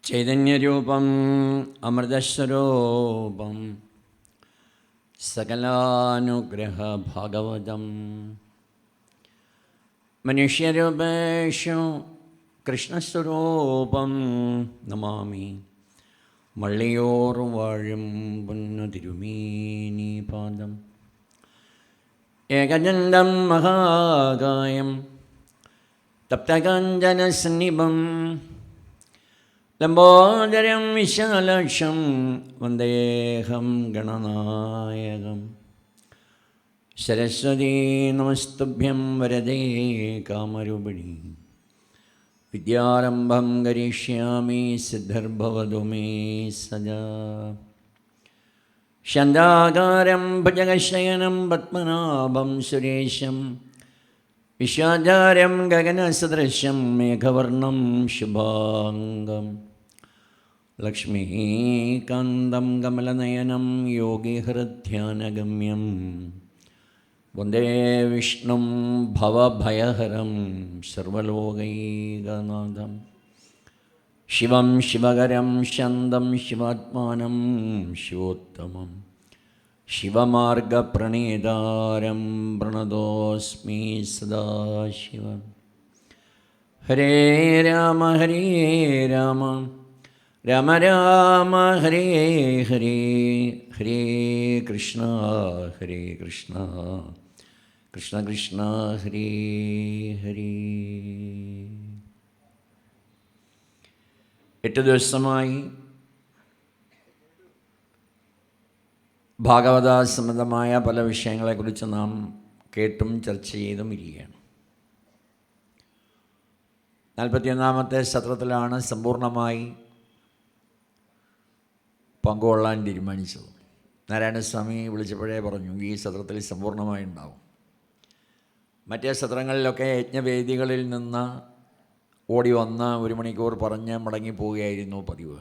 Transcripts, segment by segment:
ചൈതന്യരൂപം അമൃതസ്വരൂപം സകലാനുഗ്രഹഭാഗവതം മനുഷ്യരൂപേഷു കൃഷ്ണസ്വരൂപം നമാമി. മള്ളിയോറും വാഴും പുന്നതിരുമേനി പാദം ഏകജന്തം മഹാകായം തപ്തകാഞ്ചനസന്നിഭം ലംബോദരം വിശാലാക്ഷം വന്ദേഹം ഗണനായകം. സരസ്വതീ നമസ്തുഭ്യം വരദേ കാമരൂപിണി. വിദ്യാരംഭം കരിഷ്യാമി സിദ്ധിർഭവതു മേ സദാ. ശാന്താകാരം ഭുജഗശയനം പത്മനാഭം സുരേശം വിശ്വാധാരം ഗഗനസദൃശം മേഘവർണം ശുഭാംഗം. ലക്ഷ്മീകാന്തം കമലനയനം യോഗിഹൃദ്ധ്യാനഗമ്യം വന്ദേ വിഷ്ണും ഭവഭയഹരം സർവലോകൈകനാഥം. ശിവം ശിവകരം ശാന്തം ശിവാത്മാനം ശിവോത്തമം ശിവമാർഗപ്രണീതാരം പ്രണതോസ്മി സദാശിവം. ഹരേ രാമ ഹരേ രാമ രാമ രാമ ഹരേ ഹരേ, ഹരേ കൃഷ്ണ കൃഷ്ണ കൃഷ്ണ ഹരേ ഹരേ. 8 ദിവസമായി ഭാഗവത സംബന്ധമായ പല വിഷയങ്ങളെക്കുറിച്ച് നാം കേട്ടും ചർച്ച ചെയ്തും ഇരിക്കുകയാണ്. 41-ാമത്തെ സത്രത്തിലാണ് സമ്പൂർണമായി പങ്കുകൊള്ളാൻ തീരുമാനിച്ചത്. നാരായണസ്വാമി വിളിച്ചപ്പോഴേ പറഞ്ഞു ഈ സത്രത്തിൽ സമ്പൂർണമായി ഉണ്ടാവും. മറ്റേ സത്രങ്ങളിലൊക്കെ യജ്ഞവേദികളിൽ നിന്ന് ഓടി വന്ന് 1 മണിക്കൂർ പറഞ്ഞ് മടങ്ങിപ്പോവുകയായിരുന്നു പതിവ്.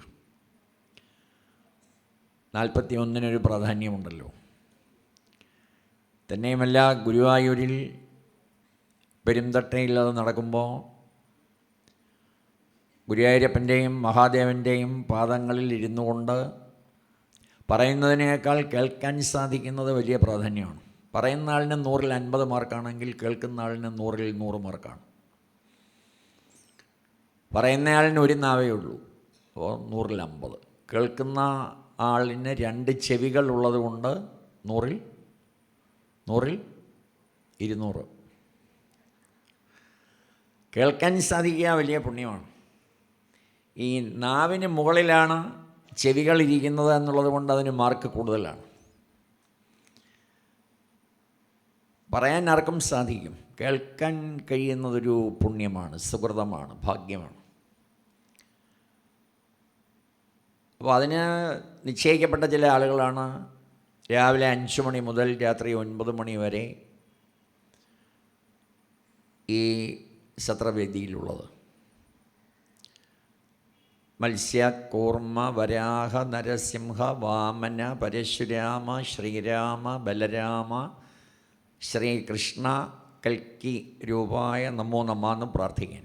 41-നൊരു പ്രാധാന്യമുണ്ടല്ലോ. തന്നെയുമല്ല, ഗുരുവായൂരിൽ പെരുന്തട്ടയിൽ അത് നടക്കുമ്പോൾ ഗുരുവായൂരപ്പൻ്റെയും മഹാദേവൻ്റെയും പാദങ്ങളിൽ ഇരുന്നു കൊണ്ട് പറയുന്നതിനേക്കാൾ കേൾക്കാൻ സാധിക്കുന്നത് വലിയ പ്രാധാന്യമാണ്. പറയുന്ന ആളിന് 100-ൽ 50 മാർക്കാണെങ്കിൽ കേൾക്കുന്ന ആളിന് 100-ൽ 100 മാർക്കാണ്. പറയുന്നയാളിന് ഒരു നാവേ ഉള്ളൂ, അപ്പോൾ 100-ൽ 50. കേൾക്കുന്ന ആളിന് 2 ചെവികൾ ഉള്ളത് കൊണ്ട് 100-ൽ 200. കേൾക്കാൻ സാധിക്കുക വലിയ പുണ്യമാണ്. ഈ നാവിന് മുകളിലാണ് ചെവികൾ ഇരിക്കുന്നത് എന്നുള്ളത് കൊണ്ട് അതിന് മാർക്ക് കൂടുതലാണ്. പറയാൻ ആർക്കും സാധിക്കും. കേൾക്കാൻ കഴിയുന്നതൊരു പുണ്യമാണ്, സുകൃതമാണ്, ഭാഗ്യമാണ്. അപ്പോൾ അതിന് നിശ്ചയിക്കപ്പെട്ട ചില ആളുകളാണ് രാവിലെ 5 മണി മുതൽ രാത്രി 9 മണി വരെ ഈ സത്രവേദിയിലുള്ളത്. മത്സ്യ, കൂർമ്മ, വരാഹ, നരസിംഹ, വാമന, പരശുരാമ, ശ്രീരാമ, ബലരാമ, ശ്രീകൃഷ്ണ, കൽക്കി രൂപായ നമോ നമഃ എന്ന് പ്രാർത്ഥിക്കാൻ.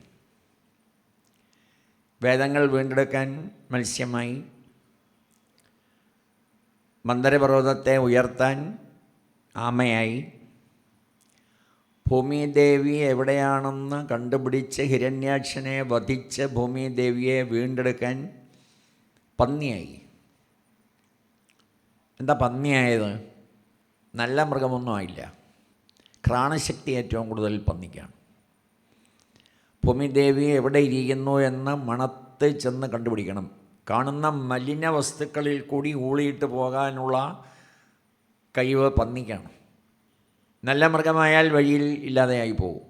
വേദങ്ങൾ വീണ്ടെടുക്കാൻ മത്സ്യമായി, മന്ദരപർവ്വതത്തെ ഉയർത്താൻ ആമയായി, ഭൂമിദേവി എവിടെയാണെന്ന് കണ്ടുപിടിച്ച് ഹിരണ്യാക്ഷനെ വധിച്ച് ഭൂമിദേവിയെ വീണ്ടെടുക്കാൻ പന്നിയായി. എന്താ പന്നിയായത്? നല്ല മൃഗമൊന്നും ആയില്ല. ഘ്രാണശക്തി ഏറ്റവും കൂടുതൽ പന്നിക്കാണ്. ഭൂമിദേവി എവിടെ ഇരിക്കുന്നു എന്ന് മണത്ത് ചെന്ന് കണ്ടുപിടിക്കണം. കാണുന്ന മലിന വസ്തുക്കളിൽ കൂടി ഊളിയിട്ട് പോകാനുള്ള കഴിവ് പന്നിക്കാണ്. നല്ല മൃഗമായാൽ വഴിയിൽ ഇല്ലാതെയായി പോകും.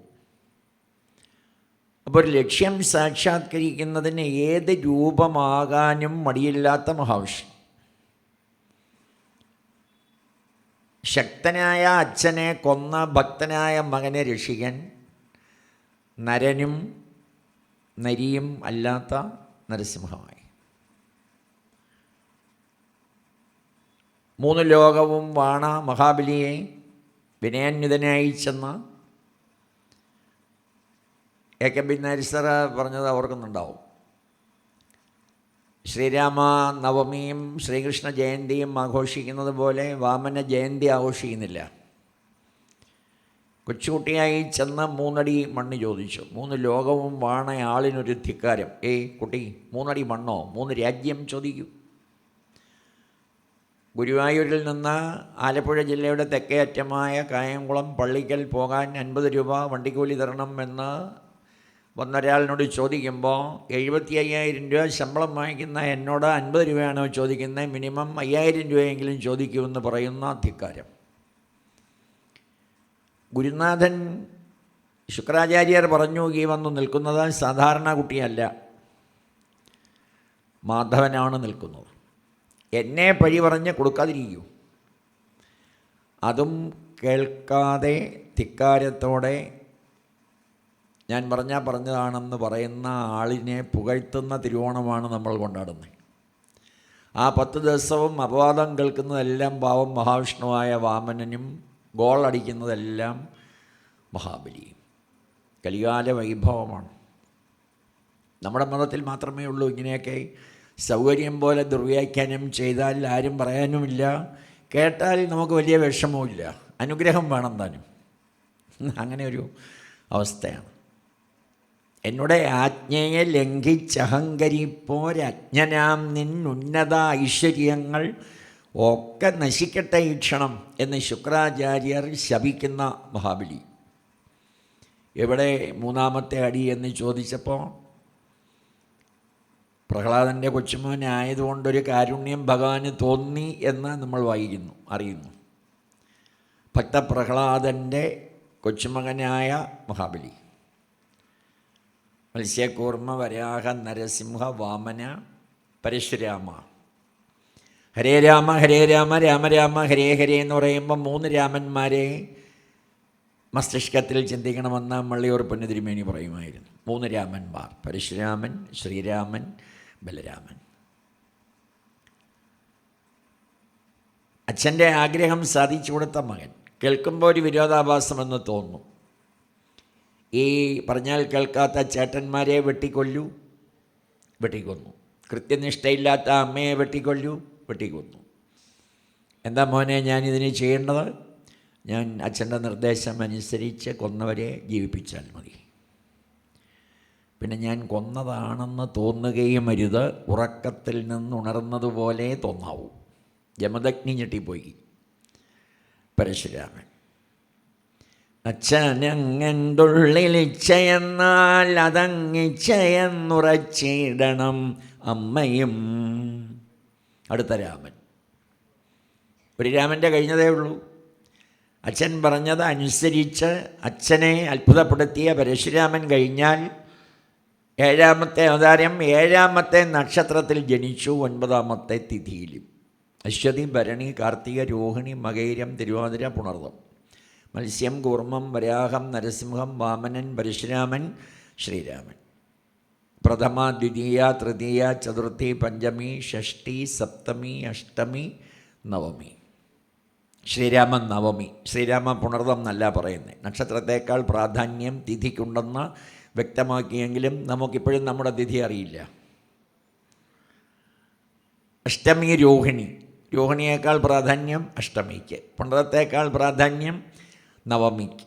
അപ്പോൾ ഒരു ലക്ഷ്യം സാക്ഷാത്കരിക്കുന്നതിന് ഏത് രൂപമാകാനും മടിയില്ലാത്ത മഹാവിഷ്ണു. ശക്തനായ അച്ഛനെ കൊന്ന ഭക്തനായ മകനെ രക്ഷിക്കാൻ നരനും നരിയും അല്ലാത്ത നരസിംഹമായി. 3 ലോകവും വാണ മഹാബലിയെ വിനയാന്വിതനായി ചെന്ന A K B Nair sir പറഞ്ഞത് ഓർക്കുന്നുണ്ടാവും. ശ്രീരാമ നവമിയും ശ്രീകൃഷ്ണ ജയന്തിയും ആഘോഷിക്കുന്നത് പോലെ വാമന ജയന്തി ആഘോഷിക്കുന്നില്ല. കൊച്ചുകുട്ടിയായി ചെന്ന് 3 അടി മണ്ണ് ചോദിച്ചു. 3 ലോകവും വാണ ആളിനൊരു ധിക്കാരം. കുട്ടി 3 അടി മണ്ണോ, 3 രാജ്യം ചോദിക്കൂ. ഗുരുവായൂരിൽ നിന്ന് ആലപ്പുഴ ജില്ലയുടെ തെക്കേ അറ്റമായ കായംകുളം പള്ളിക്കൽ പോകാൻ 50 രൂപ വണ്ടിക്കൂലി തരണം എന്ന് വന്നൊരാളിനോട് ചോദിക്കുമ്പോൾ 75,000 രൂപ ശമ്പളം വാങ്ങിക്കുന്ന എന്നോട് 50 രൂപയാണോ ചോദിക്കുന്നത്, മിനിമം 5,000 രൂപയെങ്കിലും ചോദിക്കുമെന്ന് പറയുന്ന ധിക്കാരം. ഗുരുനാഥൻ ശുക്രാചാര്യർ പറഞ്ഞു, ഈ വന്നു നിൽക്കുന്നത് സാധാരണ കുട്ടിയല്ല, മാധവനാണ് നിൽക്കുന്നത്. എന്നെ പഴി പറഞ്ഞ് കൊടുക്കാതിരിക്കൂ. അതും കേൾക്കാതെ ധിക്കാരത്തോടെ ഞാൻ പറഞ്ഞതാണെന്ന് പറയുന്ന ആളിനെ പുകഴ്ത്തുന്ന തിരുവോണമാണ് നമ്മൾ കൊണ്ടാടുന്നത്. ആ 10 ദിവസവും അപവാദം കേൾക്കുന്നതെല്ലാം പാവം മഹാവിഷ്ണുവായ വാമനനും ഗോൾ അടിക്കുന്നതെല്ലാം മഹാബലിയും. കലികാല വൈഭവമാണ്. നമ്മുടെ മതത്തിൽ മാത്രമേ ഉള്ളൂ ഇങ്ങനെയൊക്കെ സൗകര്യം പോലെ ദുർവ്യാഖ്യാനം ചെയ്താൽ ആരും പറയാനുമില്ല, കേട്ടാൽ നമുക്ക് വലിയ വിഷമവുമില്ല, അനുഗ്രഹം വേണം താനും. അങ്ങനെ ഒരു അവസ്ഥയാണ്. എന്നോട് ആജ്ഞയെ ലംഘിച്ചഹങ്കരിപ്പോരജ്ഞനാം നിന്നുന്നത ഐശ്വര്യങ്ങൾ ഒക്കെ നശിക്കട്ടെ ഈ ക്ഷണം എന്ന് ശുക്രാചാര്യർ ശപിക്കുന്ന മഹാബലി. എവിടെ 3ാമത്തെ അടി എന്ന് ചോദിച്ചപ്പോൾ പ്രഹ്ലാദൻ്റെ കൊച്ചുമോനായതുകൊണ്ടൊരു കാരുണ്യം ഭഗവാന് തോന്നി എന്ന് നമ്മൾ അറിയുന്നു. ഭക്തപ്രഹ്ലാദൻ്റെ കൊച്ചുമകനായ മഹാബലി. മത്സ്യകൂർമ്മ വരാഹ നരസിംഹ വാമന പരശുരാമ. ഹരേ രാമ ഹരേ രാമ രാമ രാമ ഹരേ ഹരേ എന്ന് പറയുമ്പോൾ 3 രാമന്മാരെ മസ്തിഷ്കത്തിൽ ചിന്തിക്കണമെന്ന് മള്ളിയൂർ പൊന്നുതിരുമേനി പറയുമായിരുന്നു. 3 രാമന്മാർ: പരശുരാമൻ, ശ്രീരാമൻ, ബലരാമൻ. അച്ഛൻ്റെ ആഗ്രഹം സാധിച്ചു കൊടുത്ത മകൻ. കേൾക്കുമ്പോൾ ഒരു വിരോധാഭാസമെന്ന് തോന്നും. ഈ പറഞ്ഞാൽ കേൾക്കാത്ത ചേട്ടന്മാരെ വെട്ടിക്കൊന്നു. കൃത്യനിഷ്ഠയില്ലാത്ത അമ്മയെ വെട്ടിക്കൊന്നു. എന്താ മോനെ ഞാനിതിന് ചെയ്യേണ്ടത്? ഞാൻ അച്ഛൻ്റെ നിർദ്ദേശം അനുസരിച്ച് കൊന്നവരെ ജീവിപ്പിച്ചാൽ മതി. പിന്നെ ഞാൻ കൊന്നതാണെന്ന് തോന്നുകയും അരുത്, ഉറക്കത്തിൽ നിന്നുണർന്നതുപോലെ തോന്നാവൂ. ജമദഗ്നി ഞെട്ടിപ്പോയി. പരശുരാമൻ: അച്ഛനങ്ങുള്ളിലിച്ഛയെന്നാൽ അതങ്ങിച്ഛയെന്നുറച്ചിടണം അമ്മയും. അടുത്ത രാമൻ. ഒരു രാമൻ്റെ കഴിഞ്ഞതേ ഉള്ളൂ. അച്ഛൻ പറഞ്ഞത് അനുസരിച്ച് അച്ഛനെ അത്ഭുതപ്പെടുത്തിയ പരശുരാമൻ കഴിഞ്ഞാൽ 7ാമത്തെ അവതാരം 7ാമത്തെ നക്ഷത്രത്തിൽ ജനിച്ചു, 9ാമത്തെ തിഥിയിലും. അശ്വതി, ഭരണി, കാർത്തിക, രോഹിണി, മകയിരം, തിരുവാതിര, പുണർദം. മത്സ്യം, കൂർമ്മം, വരാഹം, നരസിംഹം, വാമനൻ, പരശുരാമൻ, ശ്രീരാമൻ. പ്രഥമ, ദ്വിതീയ, തൃതീയ, ചതുർത്ഥി, പഞ്ചമി, ഷഷ്ടി, സപ്തമി, അഷ്ടമി, നവമി. ശ്രീരാമൻ നവമി. ശ്രീരാമ പുണർദം എന്നല്ല പറയുന്നത്. നക്ഷത്രത്തേക്കാൾ പ്രാധാന്യം തിഥിക്കുണ്ടെന്ന് വ്യക്തമാക്കിയെങ്കിലും നമുക്കിപ്പോഴും നമ്മുടെ തിഥി അറിയില്ല. അഷ്ടമി രോഹിണി. രോഹിണിയേക്കാൾ പ്രാധാന്യം അഷ്ടമിക്ക്. പുണർദത്തേക്കാൾ പ്രാധാന്യം നവമിക്ക്.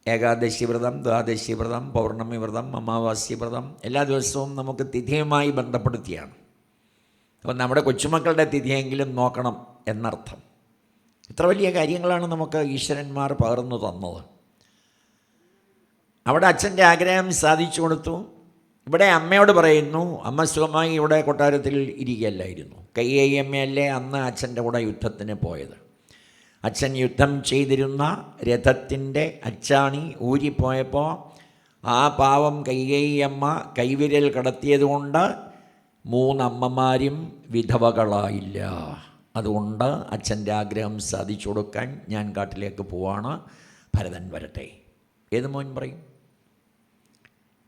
ഏകാദശി വ്രതം, ദ്വാദശി വ്രതം, പൗർണമി വ്രതം, അമാവാസി വ്രതം എല്ലാ ദിവസവും നമുക്ക് തിഥിയുമായി ബന്ധപ്പെടുത്തിയാണ്. അപ്പം നമ്മുടെ കൊച്ചുമക്കളുടെ തിഥിയെങ്കിലും നോക്കണം എന്നർത്ഥം. ഇത്ര വലിയ കാര്യങ്ങളാണ് നമുക്ക് ഈശ്വരന്മാർ പകർന്നു തന്നത്. അവിടെ അച്ഛൻ്റെ ആഗ്രഹം സാധിച്ചു കൊടുത്തു. ഇവിടെ അമ്മയോട് പറയുന്നു, അമ്മ സുഖമായി ഇവിടെ കൊട്ടാരത്തിൽ ഇരിക്കുകയല്ലായിരുന്നു. കൈകേയി അമ്മയല്ലേ അന്ന് അച്ഛൻ്റെ കൂടെ യുദ്ധത്തിന് പോയത്. അച്ഛൻ യുദ്ധം ചെയ്തിരുന്ന രഥത്തിൻ്റെ അച്ചാണി ഊരിപ്പോയപ്പോൾ ആ പാവം കൈകേയി അമ്മ കൈവിരൽ കടത്തിയതുകൊണ്ട് 3 അമ്മമാരും വിധവകളായില്ല. അതുകൊണ്ട് അച്ഛൻ്റെ ആഗ്രഹം സാധിച്ചു കൊടുക്കാൻ ഞാൻ കാട്ടിലേക്ക് പോവാണ്, ഭരതൻ വരട്ടെ. ഏത് മോൻ പറയും?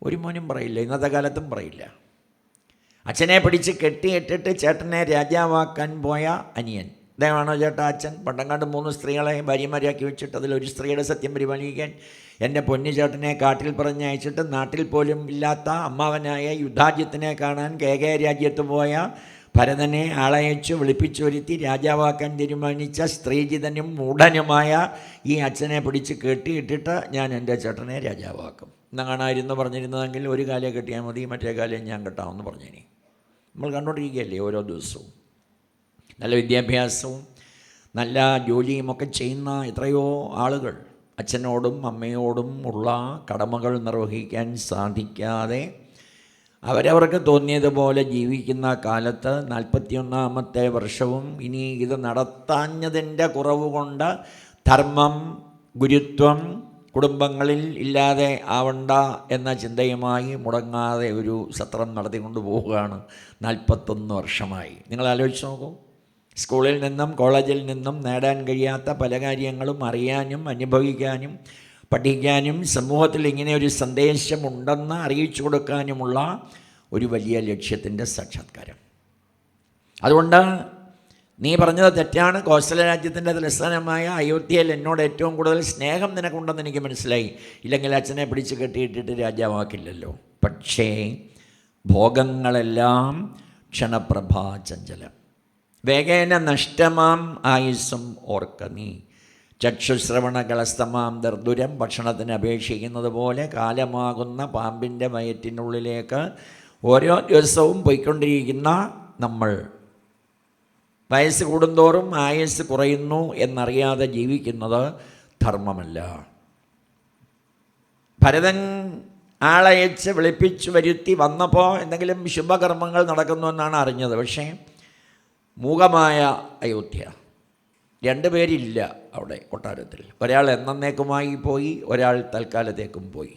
ഒരു മോനും പറയില്ല, ഇന്നത്തെ കാലത്തും പറയില്ല. അച്ഛനെ പിടിച്ച് കെട്ടിയിട്ടിട്ട് ചേട്ടനെ രാജാവാക്കാൻ പോയ അനിയൻ ദയവാണോ ചേട്ടാ അച്ഛൻ? പണ്ടങ്ങാണ്ട് 3 സ്ത്രീകളെ ഭാര്യമാരാക്കി വെച്ചിട്ട് അതിലൊരു സ്ത്രീയുടെ സത്യം പരിപാലിക്കാൻ എൻ്റെ പൊന്നു ചേട്ടനെ കാട്ടിൽ പറഞ്ഞയച്ചിട്ട് നാട്ടിൽ പോലും ഇല്ലാത്ത അമ്മാവനായ യുദ്ധാജ്യത്തിനെ കാണാൻ രാജ്യത്ത് പോയ ഭരതനെ ആളയച്ചു വിളിപ്പിച്ചു വരുത്തി രാജാവാക്കാൻ തീരുമാനിച്ച സ്ത്രീജിതനും മൂഢനുമായ ഈ അച്ഛനെ പിടിച്ച് കെട്ടിയിട്ടിട്ട് ഞാൻ എൻ്റെ ചേട്ടനെ രാജാവാക്കും. ഇന്ന് കാണാമായിരുന്നു പറഞ്ഞിരുന്നതെങ്കിൽ ഒരു കാലം കെട്ടിയാൽ മതി, മറ്റേ കാലം ഞാൻ കെട്ടാമെന്ന് പറഞ്ഞേനെ. നമ്മൾ കണ്ടുകൊണ്ടിരിക്കുകയല്ലേ ഓരോ ദിവസവും. നല്ല വിദ്യാഭ്യാസവും നല്ല ജോലിയുമൊക്കെ ചെയ്യുന്ന എത്രയോ ആളുകൾ അച്ഛനോടും അമ്മയോടും ഉള്ള കടമകൾ നിർവഹിക്കാൻ സാധിക്കാതെ അവരവർക്ക് തോന്നിയതുപോലെ ജീവിക്കുന്ന കാലത്ത് 41ാമത്തെ വർഷവും ഇനി ഇത് നടത്താഞ്ഞതിൻ്റെ കുറവ് കൊണ്ട് ധർമ്മം, ഗുരുത്വം കുടുംബങ്ങളിൽ ഇല്ലാതെ ആവണ്ട എന്ന ചിന്തയുമായി മുടങ്ങാതെ ഒരു സത്രം നടത്തിക്കൊണ്ട് പോവുകയാണ് 41 വർഷമായി. നിങ്ങൾ ആലോചിച്ച് നോക്കൂ. സ്കൂളിൽ നിന്നും കോളേജിൽ നിന്നും നേടാൻ കഴിയാത്ത പല കാര്യങ്ങളും അറിയാനും അനുഭവിക്കാനും പഠിക്കാനും സമൂഹത്തിൽ ഇങ്ങനെ ഒരു സന്ദേശമുണ്ടെന്ന് അറിയിച്ചു കൊടുക്കാനുമുള്ള ഒരു വലിയ ലക്ഷ്യത്തിൻ്റെ സാക്ഷാത്കാരം. അതുകൊണ്ട് നീ പറഞ്ഞത് തെറ്റാണ്. കോസല രാജ്യത്തിൻ്റെ തലസ്ഥാനമായ അയോധ്യയിൽ എന്നോട് ഏറ്റവും കൂടുതൽ സ്നേഹം നിനക്കുണ്ടെന്ന് എനിക്ക് മനസ്സിലായി. ഇല്ലെങ്കിൽ അച്ഛനെ പിടിച്ച് കെട്ടിയിട്ടിട്ട് രാജാവാക്കില്ലല്ലോ. പക്ഷേ ഭോഗങ്ങളെല്ലാം ക്ഷണപ്രഭാചഞ്ചലം, വേഗേന നഷ്ടമാം ആയുസ്സും ഓർക്ക നീ. ചക്ഷുശ്രവണകളസ്തമാം ദർദുരം. ഭക്ഷണത്തിന് അപേക്ഷിക്കുന്നത് പോലെ കാലമാകുന്ന പാമ്പിൻ്റെ വയറ്റിനുള്ളിലേക്ക് ഓരോ ദിവസവും പോയിക്കൊണ്ടിരിക്കുന്ന നമ്മൾ വയസ്സ് കൂടുന്തോറും ആയുസ് കുറയുന്നു എന്നറിയാതെ ജീവിക്കുന്നത് ധർമ്മമല്ല. ഭരതൻ ആളയച്ച് വിളിപ്പിച്ചു വരുത്തി വന്നപ്പോൾ എന്തെങ്കിലും ശുഭകർമ്മങ്ങൾ നടക്കുന്നു എന്നാണ് അറിഞ്ഞത്. പക്ഷേ മൂകമായ അയോധ്യ, 2 പേരില്ല അവിടെ കൊട്ടാരത്തിൽ. ഒരാൾ എന്നേക്കുമായി പോയി, ഒരാൾ തൽക്കാലത്തേക്കും പോയി.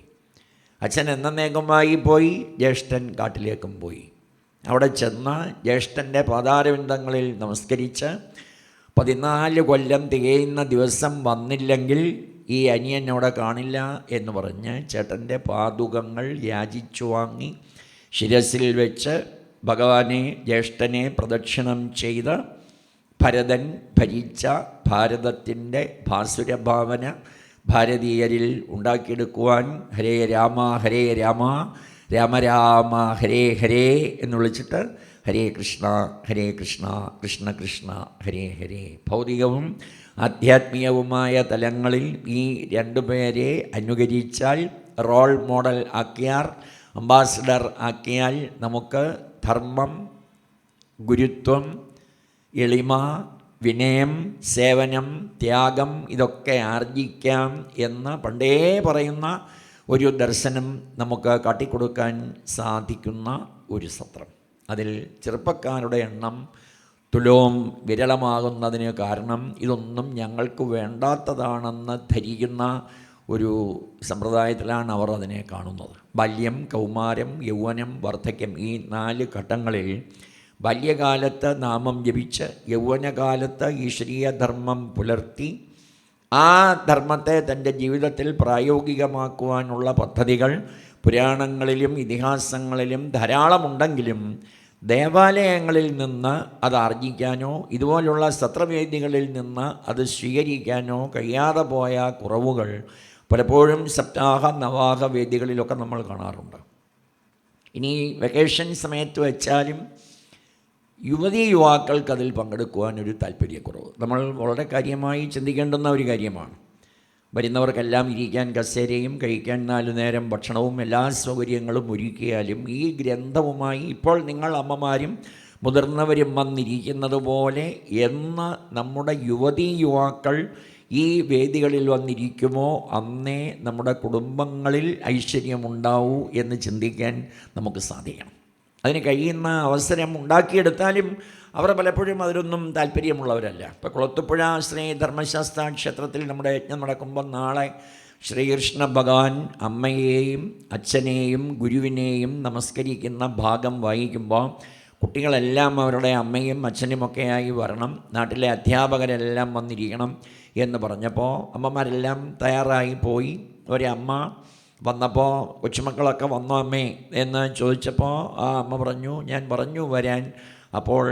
അച്ഛൻ എന്നേക്കുമായി പോയി, ജ്യേഷ്ഠൻ കാട്ടിലേക്കും പോയി. അവിടെ ചെന്ന് ജ്യേഷ്ഠൻ്റെ പാതാരവിന്ദങ്ങളിൽ നമസ്കരിച്ച് 14 കൊല്ലം തികയുന്ന ദിവസം വന്നില്ലെങ്കിൽ ഈ അനിയൻ അവിടെ കാണില്ല എന്ന് പറഞ്ഞ് ചേട്ടൻ്റെ പാദുകങ്ങൾ യാചിച്ചു വാങ്ങി ശിരസിൽ വെച്ച് ഭഗവാനെ ജ്യേഷ്ഠനെ പ്രദക്ഷിണം ചെയ്ത് ഭരതൻ ഭരിച്ച ഭാരതത്തിൻ്റെ ഭാസുരഭാവന ഭാരതീയരിൽ ഉണ്ടാക്കിയെടുക്കുവാൻ ഹരേ രാമ ഹരേ രാമ രാമ രാമ ഹരേ ഹരേ എന്ന് വിളിച്ചിട്ട് ഹരേ കൃഷ്ണ കൃഷ്ണ കൃഷ്ണ ഹരേ ഹരേ. ഭൗതികവും ആധ്യാത്മികവുമായ തലങ്ങളിൽ ഈ 2 പേരെ അനുകരിച്ചാൽ, റോൾ മോഡൽ ആക്കിയാൽ, അംബാസഡർ ആക്കിയാൽ നമുക്ക് ധർമ്മം, ഗുരുത്വം, എളിമ, വിനയം, സേവനം, ത്യാഗം ഇതൊക്കെ ആർജിക്കാം എന്ന് പണ്ടേ പറയുന്ന ഒരു ദർശനം നമുക്ക് കാട്ടിക്കൊടുക്കാൻ സാധിക്കുന്ന ഒരു സത്രം. അതിൽ ചെറുപ്പക്കാരുടെ എണ്ണം തുലോം വിരളമാകുന്നതിന് കാരണം ഇതൊന്നും ഞങ്ങൾക്ക് വേണ്ടാത്തതാണെന്ന് ധരിക്കുന്ന ഒരു സമ്പ്രദായത്തിലാണ് അവർ അതിനെ കാണുന്നത്. ബാല്യം, കൗമാരം, യൗവനം, വാർദ്ധക്യം ഈ 4 ഘട്ടങ്ങളിൽ ബാല്യകാലത്ത് നാമം ജപിച്ച് യൗവനകാലത്ത് ഈശ്വരീയ ധർമ്മം പുലർത്തി ആ ധർമ്മത്തെ തൻ്റെ ജീവിതത്തിൽ പ്രായോഗികമാക്കുവാനുള്ള പദ്ധതികൾ പുരാണങ്ങളിലും ഇതിഹാസങ്ങളിലും ധാരാളമുണ്ടെങ്കിലും ദേവാലയങ്ങളിൽ നിന്ന് അത് ആർജിക്കാനോ ഇതുപോലുള്ള സത്രവേദികളിൽ നിന്ന് അത് സ്വീകരിക്കാനോ കഴിയാതെ പോയ കുറവുകൾ പലപ്പോഴും സപ്താഹ നവാഹ വേദികളിലൊക്കെ നമ്മൾ കാണാറുണ്ട്. ഇനി വെക്കേഷൻ സമയത്ത് വെച്ചാലും യുവതീ യുവാക്കൾക്ക് അതിൽ പങ്കെടുക്കുവാനൊരു താല്പര്യക്കുറവ് നമ്മൾ വളരെ കാര്യമായി ചിന്തിക്കേണ്ടുന്ന ഒരു കാര്യമാണ്. വരുന്നവർക്കെല്ലാം ഇരിക്കാൻ കസേരയും കഴിക്കാൻ 4 നേരം ഭക്ഷണവും എല്ലാ സൗകര്യങ്ങളും ഒരുക്കിയാലും ഈ ഗ്രന്ഥവുമായി ഇപ്പോൾ നിങ്ങൾ അമ്മമാരും മുതിർന്നവരും വന്നിരിക്കുന്നത് പോലെ എന്ന് നമ്മുടെ യുവതീ യുവാക്കൾ ഈ വേദികളിൽ വന്നിരിക്കുമോ അന്നേ നമ്മുടെ കുടുംബങ്ങളിൽ ഐശ്വര്യമുണ്ടാവൂ എന്ന് ചിന്തിക്കാൻ നമുക്ക് സാധിക്കണം. അതിന് കഴിയുന്ന അവസരം ഉണ്ടാക്കിയെടുത്താലും അവർ പലപ്പോഴും അതിലൊന്നും താല്പര്യമുള്ളവരല്ല. ഇപ്പോൾ കുളത്തുപുഴ ശ്രീ ധർമ്മശാസ്ത്ര ക്ഷേത്രത്തിൽ നമ്മുടെ യജ്ഞം നടക്കുമ്പോൾ നാളെ ശ്രീകൃഷ്ണ ഭഗവാൻ അമ്മയെയും അച്ഛനെയും ഗുരുവിനെയും നമസ്കരിക്കുന്ന ഭാഗം വായിക്കുമ്പോൾ കുട്ടികളെല്ലാം അവരുടെ അമ്മയും അച്ഛനുമൊക്കെയായി വരണം, നാട്ടിലെ അധ്യാപകരെല്ലാം വന്നിരിക്കണം എന്ന് പറഞ്ഞപ്പോൾ അമ്മമാരെല്ലാം തയ്യാറായി പോയി. ഒരമ്മ വന്നപ്പോൾ കൊച്ചുമക്കളൊക്കെ വന്നോ അമ്മേ എന്ന് ചോദിച്ചപ്പോൾ ആ അമ്മ പറഞ്ഞു, ഞാൻ പറഞ്ഞു വരാൻ, അപ്പോൾ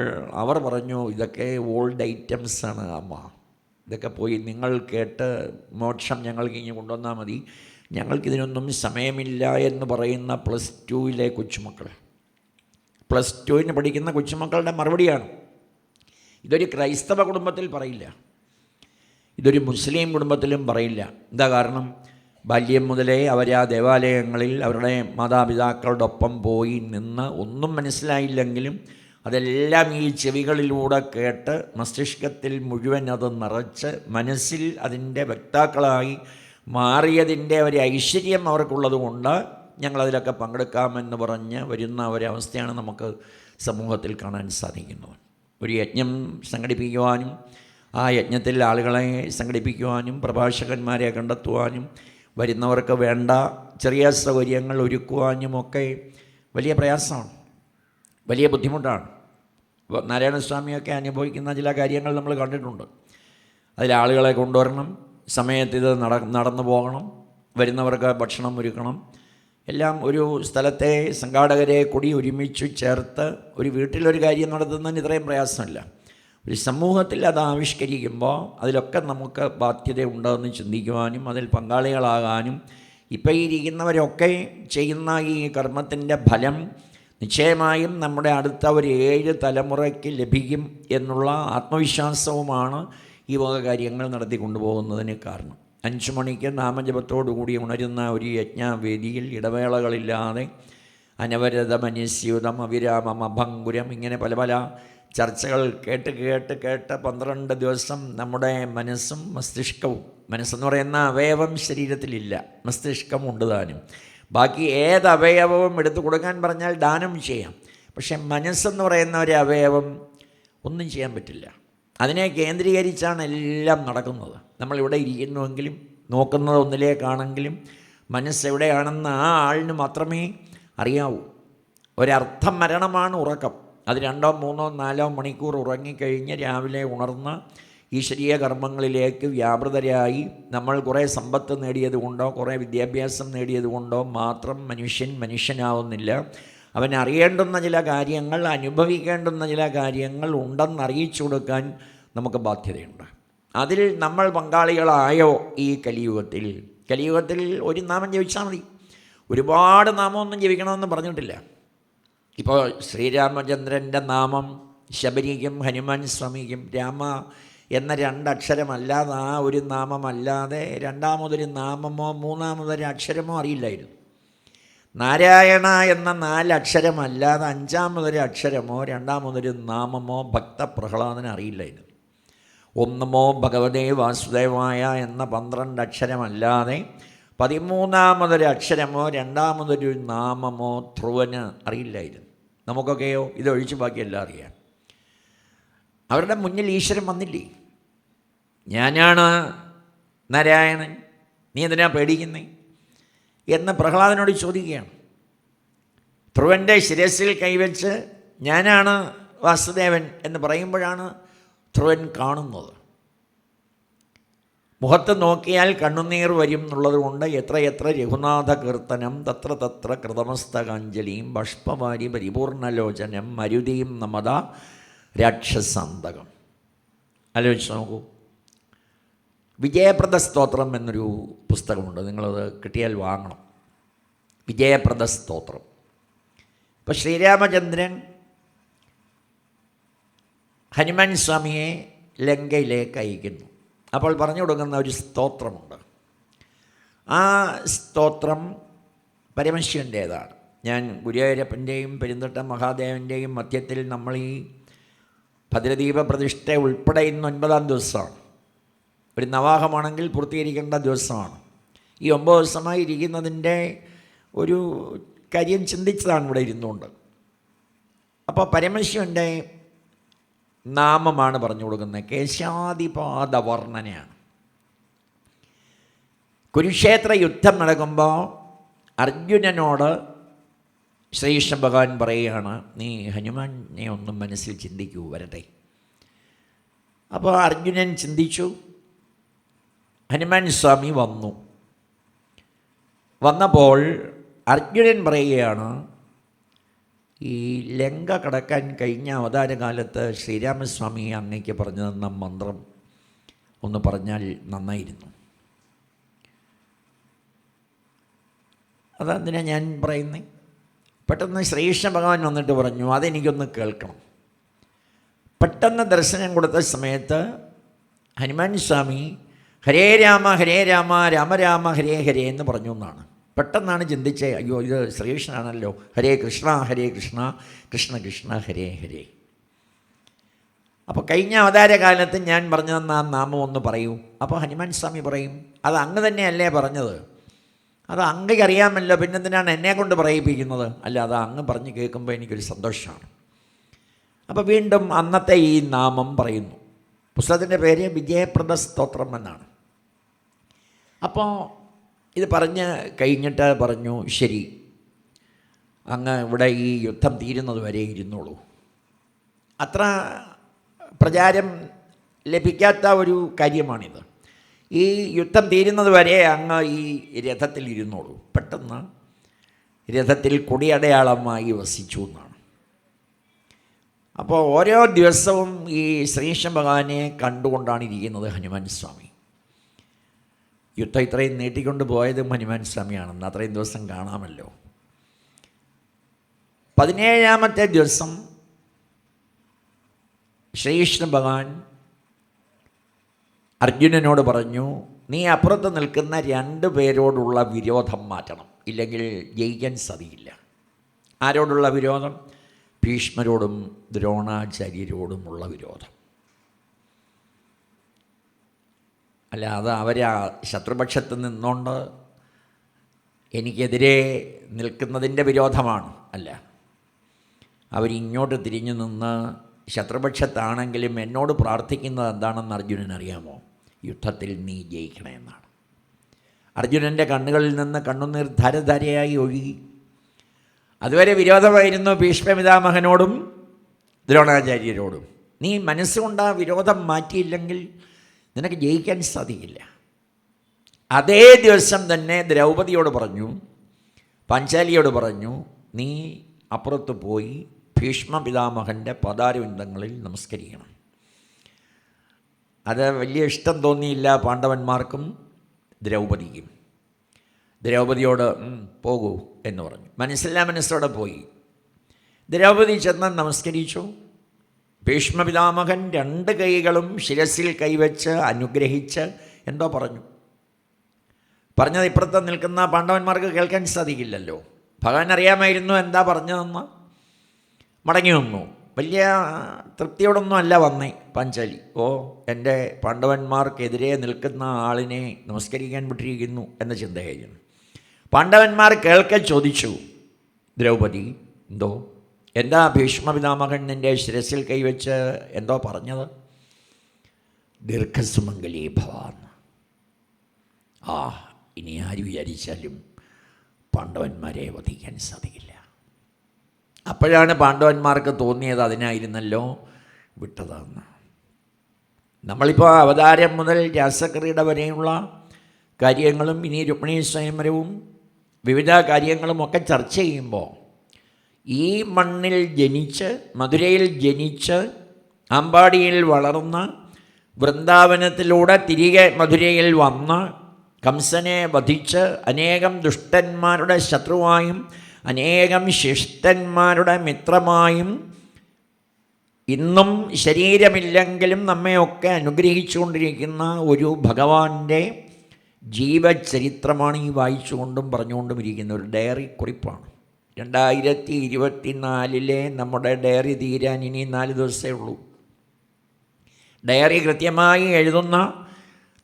അവർ പറഞ്ഞു, ഇതൊക്കെ ഓൾഡ് ഐറ്റംസാണ് അമ്മ, ഇതൊക്കെ പോയി നിങ്ങൾ കേട്ട് മോക്ഷം ഞങ്ങൾക്ക് ഇങ്ങനെ കൊണ്ടുവന്നാൽ മതി, ഞങ്ങൾക്കിതിനൊന്നും സമയമില്ല എന്ന് പറയുന്ന +2 കൊച്ചുമക്കൾ, +2 പഠിക്കുന്ന കൊച്ചുമക്കളുടെ മറുപടിയാണ്. ഇതൊരു ക്രൈസ്തവ കുടുംബത്തിൽ പറയില്ല, ഇതൊരു മുസ്ലിം കുടുംബത്തിലും പറയില്ല. എന്താ കാരണം? ബാല്യം മുതലേ അവർ ആ ദേവാലയങ്ങളിൽ അവരുടെ മാതാപിതാക്കളോടൊപ്പം പോയി നിന്ന് ഒന്നും മനസ്സിലായില്ലെങ്കിലും അതെല്ലാം ഈ ചെവികളിലൂടെ കേട്ട് മസ്തിഷ്കത്തിൽ മുഴുവൻ അത് നിറച്ച് മനസ്സിൽ അതിൻ്റെ വക്താക്കളായി മാറിയതിൻ്റെ ഒരു ഐശ്വര്യം അവർക്കുള്ളത് കൊണ്ട് ഞങ്ങളതിലൊക്കെ പങ്കെടുക്കാമെന്ന് പറഞ്ഞ് വരുന്ന ഒരവസ്ഥയാണ് നമുക്ക് സമൂഹത്തിൽ കാണാൻ സാധിക്കുന്നത്. ഒരു യജ്ഞം സംഘടിപ്പിക്കുവാനും ആ യജ്ഞത്തിൽ ആളുകളെ സംഘടിപ്പിക്കുവാനും പ്രഭാഷകന്മാരെ കണ്ടെത്തുവാനും വരുന്നവർക്ക് വേണ്ട ചെറിയ സൗകര്യങ്ങൾ ഒരുക്കുവാനുമൊക്കെ വലിയ പ്രയാസമാണ്, വലിയ ബുദ്ധിമുട്ടാണ്. നാരായണസ്വാമിയൊക്കെ അനുഭവിക്കുന്ന ചില കാര്യങ്ങൾ നമ്മൾ കണ്ടിട്ടുണ്ട്. അതിലാളുകളെ കൊണ്ടുവരണം, സമയത്ത് ഇത് നടന്നു പോകണം, വരുന്നവർക്ക് ഭക്ഷണം ഒരുക്കണം, എല്ലാം ഒരു സ്ഥലത്തെ സംഘാടകരെ കൂടി ഒരുമിച്ച് ചേർത്ത് ഒരു വീട്ടിലൊരു കാര്യം നടത്തുന്നതിന് ഇത്രയും പ്രയാസമില്ല. ഒരു സമൂഹത്തിൽ അത് ആവിഷ്കരിക്കുമ്പോൾ അതിലൊക്കെ നമുക്ക് ബാധ്യതയുണ്ടെന്ന് ചിന്തിക്കുവാനും അതിൽ പങ്കാളികളാകാനും ഇപ്പോൾ ഈ ഇരിക്കുന്നവരൊക്കെ ചെയ്യുന്ന ഈ കർമ്മത്തിൻ്റെ ഫലം നിശ്ചയമായും നമ്മുടെ അടുത്ത ഒരു 7 തലമുറയ്ക്ക് ലഭിക്കും എന്നുള്ള ആത്മവിശ്വാസവുമാണ് ഈ വക കാര്യങ്ങൾ നടത്തി കൊണ്ടുപോകുന്നതിന് കാരണം. 5 മണിക്ക് നാമജപത്തോടുകൂടി ഉണരുന്ന ഒരു യജ്ഞവേദിയിൽ ഇടവേളകളില്ലാതെ അനവരതം, അനിസ്യൂതം, അവിരാമം, അഭംഗുരം, ഇങ്ങനെ പല പല ചർച്ചകൾ കേട്ട് കേട്ട് കേട്ട് 12 ദിവസം നമ്മുടെ മനസ്സും മസ്തിഷ്കവും, മനസ്സെന്ന് പറയുന്ന അവയവം ശരീരത്തിലില്ല, മസ്തിഷ്കം ഉണ്ട് താനും, ബാക്കി ഏത് അവയവവും എടുത്തു കൊടുക്കാൻ പറഞ്ഞാൽ ദാനം ചെയ്യാം. പക്ഷെ മനസ്സെന്ന് പറയുന്ന ഒരു അവയവം ഒന്നും ചെയ്യാൻ പറ്റില്ല. അതിനെ കേന്ദ്രീകരിച്ചാണ് എല്ലാം നടക്കുന്നത്. നമ്മളിവിടെ ഇരിക്കുന്നുവെങ്കിലും നോക്കുന്നത് ഒന്നിലേക്കാണെങ്കിലും മനസ്സെവിടെയാണെന്ന് ആ ആളിന് മാത്രമേ അറിയാവൂ. ഒരർത്ഥം മരണമാണ് ഉറക്കം. അത് 2, 3, 4 മണിക്കൂർ ഉറങ്ങിക്കഴിഞ്ഞ് രാവിലെ ഉണർന്ന് ഈശ്വരീയ കർമ്മങ്ങളിലേക്ക് വ്യാപൃതരായി നമ്മൾ കുറേ സമ്പത്ത് നേടിയതുകൊണ്ടോ കുറേ വിദ്യാഭ്യാസം നേടിയതുകൊണ്ടോ മാത്രം മനുഷ്യനാവുന്നില്ല. അവൻ അറിയേണ്ടുന്ന ചില കാര്യങ്ങൾ, അനുഭവിക്കേണ്ടുന്ന ചില കാര്യങ്ങൾ ഉണ്ടെന്ന് അറിയിച്ചു കൊടുക്കാൻ നമുക്ക് ബാധ്യതയുണ്ട്. അതിൽ നമ്മൾ പങ്കാളികളായോ? ഈ കലിയുഗത്തിൽ ഒരു നാമം ജപിച്ചാൽ മതി, ഒരുപാട് നാമമൊന്നും ജപിക്കണമെന്ന് പറഞ്ഞിട്ടില്ല. ഇപ്പോൾ ശ്രീരാമചന്ദ്രൻ്റെ നാമം ശബരിക്കും ഹനുമാൻ സ്വാമിക്കും രാമ എന്ന 2 അക്ഷരമല്ലാതെ, ആ ഒരു നാമമല്ലാതെ രണ്ടാമതൊരു നാമമോ മൂന്നാമതൊരു അക്ഷരമോ അറിയില്ലായിരുന്നു. നാരായണ എന്ന 4 അക്ഷരമല്ലാതെ 5-മതൊരു അക്ഷരമോ രണ്ടാമതൊരു നാമമോ ഭക്തപ്രഹ്ലാദന് അറിയില്ലായിരുന്നു. ഓം നമോ ഭഗവതേ വാസുദേവായ എന്ന 12 അക്ഷരമല്ലാതെ 13-മതൊരു അക്ഷരമോ രണ്ടാമതൊരു നാമമോ ധ്രുവന് അറിയില്ലായിരുന്നു. നമുക്കൊക്കെയോ ഇതൊഴിച്ച് ബാക്കിയെല്ലാം അറിയാം. അവരുടെ മുന്നിൽ ഈശ്വരൻ വന്നില്ലേ? ഞാനാണ് നാരായണൻ, നീ എന്തിനാ പേടിക്കുന്നേ എന്ന് പ്രഹ്ലാദനോട് ചോദിക്കുകയാണ്. ധ്രുവൻ്റെ ശിരസിൽ കൈവച്ച് ഞാനാണ് വാസുദേവൻ എന്ന് പറയുമ്പോഴാണ് ധ്രുവൻ കാണുന്നത്. മുഖത്ത് നോക്കിയാൽ കണ്ണുനീർ വരും എന്നുള്ളതുകൊണ്ട് എത്രയെത്ര രഘുനാഥ കീർത്തനം തത്ര തത്ര കൃതമസ്തകാഞ്ജലിയും ബാഷ്പവാരി പരിപൂർണലോചനം മരുതിയും നമത രാക്ഷസാന്തകം. ആലോചിച്ച് നോക്കൂ. വിജയപ്രദ സ്തോത്രം എന്നൊരു പുസ്തകമുണ്ട്, നിങ്ങളത് കിട്ടിയാൽ വാങ്ങണം. വിജയപ്രദ സ്തോത്രം. ഇപ്പോൾ ശ്രീരാമചന്ദ്രൻ ഹനുമാൻ സ്വാമിയെ ലങ്കയിലേക്ക് അയക്കുന്നു. അപ്പോൾ പറഞ്ഞു കൊടുക്കുന്ന ഒരു സ്തോത്രമുണ്ട്. ആ സ്തോത്രം പരമശിവൻ്റേതാണ്. ഞാൻ ഗുരുവായൂരപ്പൻ്റെയും പെരുന്തട്ട മഹാദേവൻ്റെയും മധ്യത്തിൽ നമ്മൾ ഈ ഭദ്രദീപ പ്രതിഷ്ഠ ഉൾപ്പെടെ ഇന്ന് 9-ാം ദിവസമാണ്. ഒരു നവാഹമാണെങ്കിൽ പൂർത്തീകരിക്കേണ്ട ദിവസമാണ്. ഈ 9 ദിവസമായി ഇരിക്കുന്നതിൻ്റെ ഒരു കാര്യം ചിന്തിച്ചതാണ് ഇവിടെ ഇരുന്നുകൊണ്ട്. അപ്പോൾ പരമശിവൻ്റെ നാമമാണ് പറഞ്ഞു കൊടുക്കുന്നത്. കേശാദിപാദ വർണ്ണനയാണ്. കുരുക്ഷേത്ര യുദ്ധം നടക്കുമ്പോൾ അർജുനനോട് ശ്രീകൃഷ്ണ ഭഗവാൻ പറയുകയാണ്, നീ ഹനുമാനെ ഒന്നും മനസ്സിൽ ചിന്തിക്കൂ, വരട്ടെ. അപ്പോൾ അർജുനൻ ചിന്തിച്ചു. ഹനുമാൻ സ്വാമി വന്നപ്പോൾ അർജുനൻ പറയുകയാണ്, ഈ ലങ്ക കടക്കാൻ കഴിഞ്ഞ അവതാരകാലത്ത് ശ്രീരാമസ്വാമി അങ്ങേക്ക് പറഞ്ഞു തന്ന മന്ത്രം ഒന്ന് പറഞ്ഞാൽ നന്നായിരുന്നു. അതെന്തിനാ ഞാൻ പറയുന്നത്? പെട്ടെന്ന് ശ്രീകൃഷ്ണ ഭഗവാൻ വന്നിട്ട് പറഞ്ഞു, അതെനിക്കൊന്ന് കേൾക്കണം. പെട്ടെന്ന് ദർശനം കൊടുത്ത സമയത്ത് ഹനുമാൻ സ്വാമി ഹരേ രാമ രാമ രാമ ഹരേ ഹരേ എന്ന് പറഞ്ഞു എന്നാണ്. പെട്ടെന്നാണ് ചിന്തിച്ചത്, അയ്യോ ഇത് ശ്രീകൃഷ്ണനാണല്ലോ, ഹരേ കൃഷ്ണ കൃഷ്ണ കൃഷ്ണ ഹരേ ഹരേ. അപ്പോൾ കഴിഞ്ഞ അവതാരകാലത്ത് ഞാൻ പറഞ്ഞു തന്ന ആ നാമം ഒന്ന് പറയൂ. അപ്പോൾ ഹനുമാൻ സ്വാമി പറയും, അത് അങ്ങ് തന്നെയല്ലേ പറഞ്ഞത്, അത് അങ്ങയ്ക്ക് അറിയാമല്ലോ, പിന്നെന്തിനാണ് എന്നെ കൊണ്ട് പറയിപ്പിക്കുന്നത്? അല്ല, അത് അങ്ങ് പറഞ്ഞ് കേൾക്കുമ്പോൾ എനിക്കൊരു സന്തോഷമാണ്. അപ്പോൾ വീണ്ടും അന്നത്തെ ഈ നാമം പറയുന്നു. പുസ്തകത്തിൻ്റെ പേര് വിജയപ്രദ സ്തോത്രം എന്നാണ്. അപ്പോൾ ഇത് പറഞ്ഞ് കഴിഞ്ഞിട്ട് പറഞ്ഞു, ശരി, അങ്ങ് ഇവിടെ ഈ യുദ്ധം തീരുന്നത് വരെ ഇരുന്നോളൂ. അത്ര പ്രചാരം ലഭിക്കാത്ത ഒരു കാര്യമാണിത്. ഈ യുദ്ധം തീരുന്നത് വരെ അങ്ങ് ഈ രഥത്തിൽ ഇരുന്നോളൂ. പെട്ടെന്ന് രഥത്തിൽ കൊടിയടയാളമായി വസിച്ചു എന്നാണ്. അപ്പോൾ ഓരോ ദിവസവും ഈ ശ്രീകൃഷ്ണ ഭഗവാനെ കണ്ടുകൊണ്ടാണ് ഇരിക്കുന്നത് ഹനുമാൻ സ്വാമി. യുദ്ധം ഇത്രയും നീട്ടിക്കൊണ്ട് പോയതും ഹനുമാൻ സ്വാമിയാണെന്ന് അത്രയും ദിവസം കാണാമല്ലോ. 17ാമത്തെ ദിവസം ശ്രീകൃഷ്ണ ഭഗവാൻ അർജുനനോട് പറഞ്ഞു, നീ അപ്പുറത്ത് നിൽക്കുന്ന 2 പേരോടുള്ള വിരോധം മാറ്റണം, ഇല്ലെങ്കിൽ ജയിക്കാൻ സാധിക്കില്ല. ആരോടുള്ള വിരോധം? ഭീഷ്മരോടും ദ്രോണാചാര്യരോടുമുള്ള വിരോധം. അല്ല, അത് അവർ ശത്രുപക്ഷത്ത് നിന്നുകൊണ്ട് എനിക്കെതിരെ നിൽക്കുന്നതിൻ്റെ വിരോധമാണ്. അല്ല, അവരിങ്ങോട്ട് തിരിഞ്ഞു നിന്ന് ശത്രുപക്ഷത്താണെങ്കിലും എന്നോട് പ്രാർത്ഥിക്കുന്നത് എന്താണെന്ന് അർജുനൻ അറിയാമോ? യുദ്ധത്തിൽ നീ ജയിക്കണമെന്നാണ്. അർജുനൻ്റെ കണ്ണുകളിൽ നിന്ന് കണ്ണുനീർ ധാരധാരയായി ഒഴുകി. അതുവരെ വിരോധമായിരുന്നു ഭീഷ്മപിതാമഹനോടും ദ്രോണാചാര്യരോടും. നീ മനസ്സുകൊണ്ട് ആ വിരോധം മാറ്റിയില്ലെങ്കിൽ നിനക്ക് ജയിക്കാൻ സാധിക്കില്ല. അതേ ദിവസം തന്നെ ദ്രൗപദിയോട് പറഞ്ഞു, പാഞ്ചാലിയോട് പറഞ്ഞു, നീ അപ്പുറത്ത് പോയി ഭീഷ്മപിതാമഹൻ്റെ പദാരവിന്ദങ്ങളിൽ നമസ്കരിക്കണം. അത് വലിയ ഇഷ്ടം തോന്നിയില്ല പാണ്ഡവന്മാർക്കും ദ്രൗപദിക്കും. ദ്രൗപദിയോട് പോകൂ എന്ന് പറഞ്ഞു. മനസ്സോടെ പോയി. ദ്രൗപദി ചെന്ന് നമസ്കരിച്ചു. ഭീഷ്മപിതാമഹൻ 2 കൈകളും ശിരസിൽ കൈവച്ച് അനുഗ്രഹിച്ച് എന്തോ പറഞ്ഞു. പറഞ്ഞത് ഇപ്പുറത്ത് നിൽക്കുന്ന പാണ്ഡവന്മാർക്ക് കേൾക്കാൻ സാധിക്കില്ലല്ലോ. ഭഗവാൻ അറിയാമായിരുന്നു എന്താ പറഞ്ഞതെന്ന്. മടങ്ങി വന്നു. വലിയ തൃപ്തിയോടൊന്നും അല്ല വന്നേ പാഞ്ചാലി. എൻ്റെ പാണ്ഡവന്മാർക്കെതിരെ നിൽക്കുന്ന ആളിനെ നമസ്കരിക്കാൻ വിട്ടിരിക്കുന്നു എന്ന ചിന്തയായിരുന്നു. പാണ്ഡവന്മാർ കേൾക്കെ ചോദിച്ചു, ദ്രൗപദി എന്തോ, എന്താ ഭീഷ്മപിതാമഹൻ നിൻ്റെ ശിരസിൽ കൈവച്ച് എന്തോ പറഞ്ഞത്? ദീർഘസുമംഗലീ ഭവാൻ. ഇനി ആര് വിചാരിച്ചാലും പാണ്ഡവന്മാരെ വധിക്കാൻ സാധിക്കില്ല. അപ്പോഴാണ് പാണ്ഡവന്മാർക്ക് തോന്നിയത് അതിനായിരുന്നല്ലോ വിട്ടതെന്ന്. നമ്മളിപ്പോൾ അവതാരം മുതൽ രാസക്രീഡ വരെയുള്ള കാര്യങ്ങളും ഇനി രുക്മിണീ സ്വയംവരവും വിവിധ കാര്യങ്ങളുമൊക്കെ ചർച്ച ചെയ്യുമ്പോൾ ഈ മണ്ണിൽ ജനിച്ച് മധുരയിൽ ജനിച്ച് അമ്പാടിയിൽ വളർന്ന് വൃന്ദാവനത്തിലൂടെ തിരികെ മധുരയിൽ വന്ന് കംസനെ വധിച്ച് അനേകം ദുഷ്ടന്മാരുടെ ശത്രുവായും അനേകം ശിഷ്ടന്മാരുടെ മിത്രമായും ഇന്നും ശരീരമില്ലെങ്കിലും നമ്മയൊക്കെ അനുഗ്രഹിച്ചുകൊണ്ടിരിക്കുന്ന ഒരു ഭഗവാന്റെ ജീവചരിത്രമാണ് ഈ വായിച്ചുകൊണ്ടും പറഞ്ഞുകൊണ്ടും ഇരിക്കുന്ന ഒരു ഡയറി കുറിപ്പാണ്. 2024 നമ്മുടെ ഡയറി തീരാൻ ഇനി 4 ദിവസമേ ഉള്ളൂ. ഡയറി കൃത്യമായി എഴുതുന്ന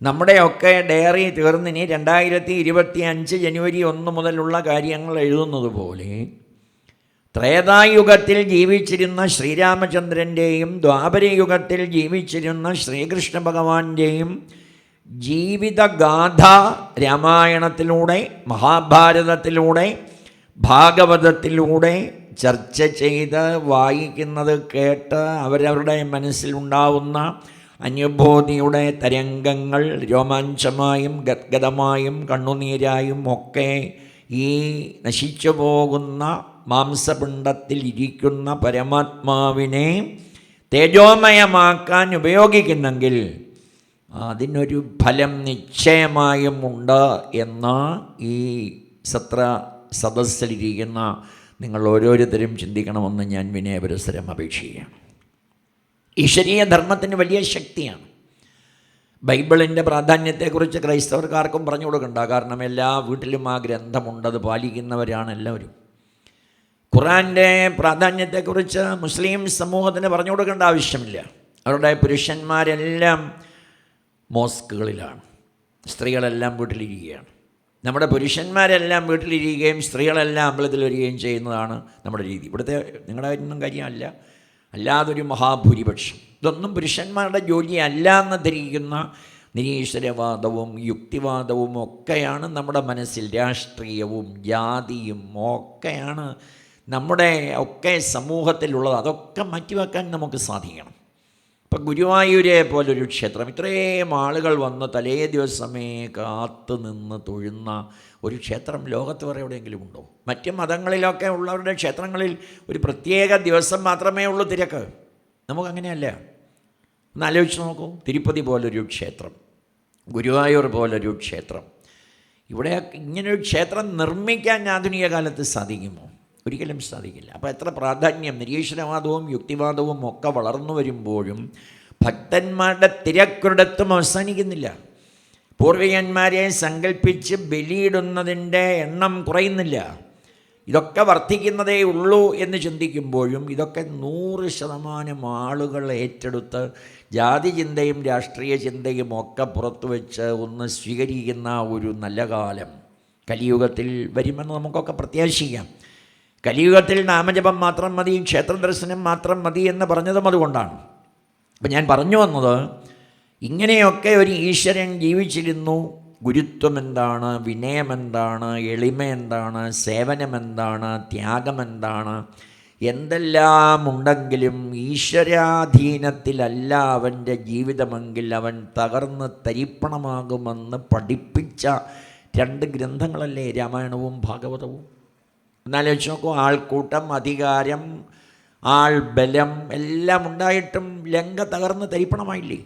നമ്മുടെയൊക്കെ ഡയറി തീർന്നിനി 2025 ജനുവരി 1 മുതലുള്ള കാര്യങ്ങൾ എഴുതുന്നത് പോലെ ത്രേതായുഗത്തിൽ ജീവിച്ചിരുന്ന ശ്രീരാമചന്ദ്രൻ്റെയും ദ്വാപരയുഗത്തിൽ ജീവിച്ചിരുന്ന ശ്രീകൃഷ്ണ ഭഗവാന്റെയും ജീവിതഗാഥ രാമായണത്തിലൂടെ മഹാഭാരതത്തിലൂടെ ഭാഗവതത്തിലൂടെ ചർച്ച ചെയ്ത് വായിക്കുന്നത് കേട്ട് അവരവരുടെ മനസ്സിലുണ്ടാവുന്ന അനുഭൂതിയുടെ തരംഗങ്ങൾ രോമാഞ്ചമായും ഗദ്ഗദമായും കണ്ണുനീരായും ഒക്കെ ഈ നശിച്ചു പോകുന്ന മാംസപിണ്ഡത്തിൽ ഇരിക്കുന്ന പരമാത്മാവിനെ തേജോമയമാക്കാൻ ഉപയോഗിക്കുന്നെങ്കിൽ അതിനൊരു ഫലം നിശ്ചയമായും ഉണ്ട് എന്ന് ഈ സദസ്സിലിരിക്കുന്ന നിങ്ങൾ ഓരോരുത്തരും ചിന്തിക്കണമെന്ന് ഞാൻ വിനയപുരസ്സരം അപേക്ഷിക്കുകയാണ്. ഈശ്വരീയ ധർമ്മത്തിന് വലിയ ശക്തിയാണ്. ബൈബിളിൻ്റെ പ്രാധാന്യത്തെക്കുറിച്ച് ക്രൈസ്തവർക്കാർക്കും പറഞ്ഞു കൊടുക്കണ്ട. കാരണം എല്ലാ വീട്ടിലും ആ ഗ്രന്ഥമുണ്ട്, അത് പാലിക്കുന്നവരാണ് എല്ലാവരും. ഖുർആൻ്റെ പ്രാധാന്യത്തെക്കുറിച്ച് മുസ്ലിം സമൂഹത്തിന് പറഞ്ഞു കൊടുക്കേണ്ട ആവശ്യമില്ല. അവരുടെ പുരുഷന്മാരെല്ലാം മോസ്കുകളിലാണ്, സ്ത്രീകളെല്ലാം വീട്ടിലിരിക്കുകയാണ്. നമ്മുടെ പുരുഷന്മാരെല്ലാം വീട്ടിലിരിക്കുകയും സ്ത്രീകളെല്ലാം അമ്പലത്തിൽ വരികയും ചെയ്യുന്നതാണ് നമ്മുടെ രീതി. ഇവിടുത്തെ നിങ്ങളുടെ ഒന്നും കാര്യമല്ല, അല്ലാതൊരു മഹാഭൂരിപക്ഷം ഇതൊന്നും പുരുഷന്മാരുടെ ജോലി അല്ല എന്ന് ധരിക്കുന്ന നിരീശ്വരവാദവും യുക്തിവാദവും ഒക്കെയാണ് നമ്മുടെ മനസ്സിൽ. രാഷ്ട്രീയവും ജാതിയും ഒക്കെയാണ് നമ്മുടെ ഒക്കെ സമൂഹത്തിലുള്ളത്. അതൊക്കെ മാറ്റിവെക്കാൻ നമുക്ക് സാധിക്കണം. ഇപ്പം ഗുരുവായൂരെ പോലൊരു ക്ഷേത്രം, ഇത്രയും ആളുകൾ വന്ന് തലേ ദിവസമേ കാത്തു നിന്ന് തൊഴുന്ന ഒരു ക്ഷേത്രം ലോകത്ത് വേറെ എവിടെയെങ്കിലും ഉണ്ടോ? മറ്റ് മതങ്ങളിലൊക്കെ ഉള്ളവരുടെ ക്ഷേത്രങ്ങളിൽ ഒരു പ്രത്യേക ദിവസം മാത്രമേ ഉള്ളൂ തിരക്ക്. നമുക്കങ്ങനെയല്ല. ഒന്ന് ആലോചിച്ച് നോക്കൂ. തിരുപ്പതി പോലൊരു ക്ഷേത്രം, ഗുരുവായൂർ പോലൊരു ക്ഷേത്രം, ഇവിടെ ഇങ്ങനൊരു ക്ഷേത്രം നിർമ്മിക്കാൻ ആധുനിക കാലത്ത് സാധിക്കുമോ? ഒരിക്കലും സാധിക്കില്ല. അപ്പോൾ എത്ര പ്രാധാന്യം! നിരീശ്വരവാദവും യുക്തിവാദവും ഒക്കെ വളർന്നു വരുമ്പോഴും ഭക്തന്മാരുടെ തിരക്കൊരിടത്തും അവസാനിക്കുന്നില്ല. പൂർവികന്മാരെ സങ്കല്പിച്ച് ബലിയിടുന്നതിൻ്റെ എണ്ണം കുറയുന്നില്ല. ഇതൊക്കെ വർദ്ധിക്കുന്നതേ ഉള്ളൂ എന്ന് ചിന്തിക്കുമ്പോഴും ഇതൊക്കെ 100% ആളുകൾ ഏറ്റെടുത്ത് ജാതി ചിന്തയും രാഷ്ട്രീയ ചിന്തയും ഒക്കെ പുറത്തു വെച്ച് ഒന്ന് സ്വീകരിക്കുന്ന ഒരു നല്ല കാലം കലിയുഗത്തിൽ വരുമെന്ന് നമുക്കൊക്കെ പ്രത്യാശിക്കാം. കലിയുഗത്തിൽ നാമജപം മാത്രം മതി, ക്ഷേത്ര ദർശനം മാത്രം മതി എന്ന് പറഞ്ഞതും അതുകൊണ്ടാണ്. അപ്പം ഞാൻ പറഞ്ഞു വന്നത്, ഇങ്ങനെയൊക്കെ ഒരു ഈശ്വരൻ ജീവിച്ചിരുന്നു. ഗുരുത്വം എന്താണ്, വിനയം എന്താണ്, എളിമ എന്താണ്, സേവനമെന്താണ്, ത്യാഗമെന്താണ്, എന്തെല്ലാം ഉണ്ടെങ്കിലും ഈശ്വരാധീനത്തിലല്ല അവൻ്റെ ജീവിതമെങ്കിൽ അവൻ തകർന്ന് തരിപ്പണമാകുമെന്ന് പഠിപ്പിച്ച 2 ഗ്രന്ഥങ്ങളല്ലേ രാമായണവും ഭാഗവതവും. എന്നാലോചിച്ച് നോക്കൂ. ആൾക്കൂട്ടം, അധികാരം, ആൾബലം എല്ലാം ഉണ്ടായിട്ടും ലങ്ക തകർന്ന് തരിപ്പണമായില്ലേ?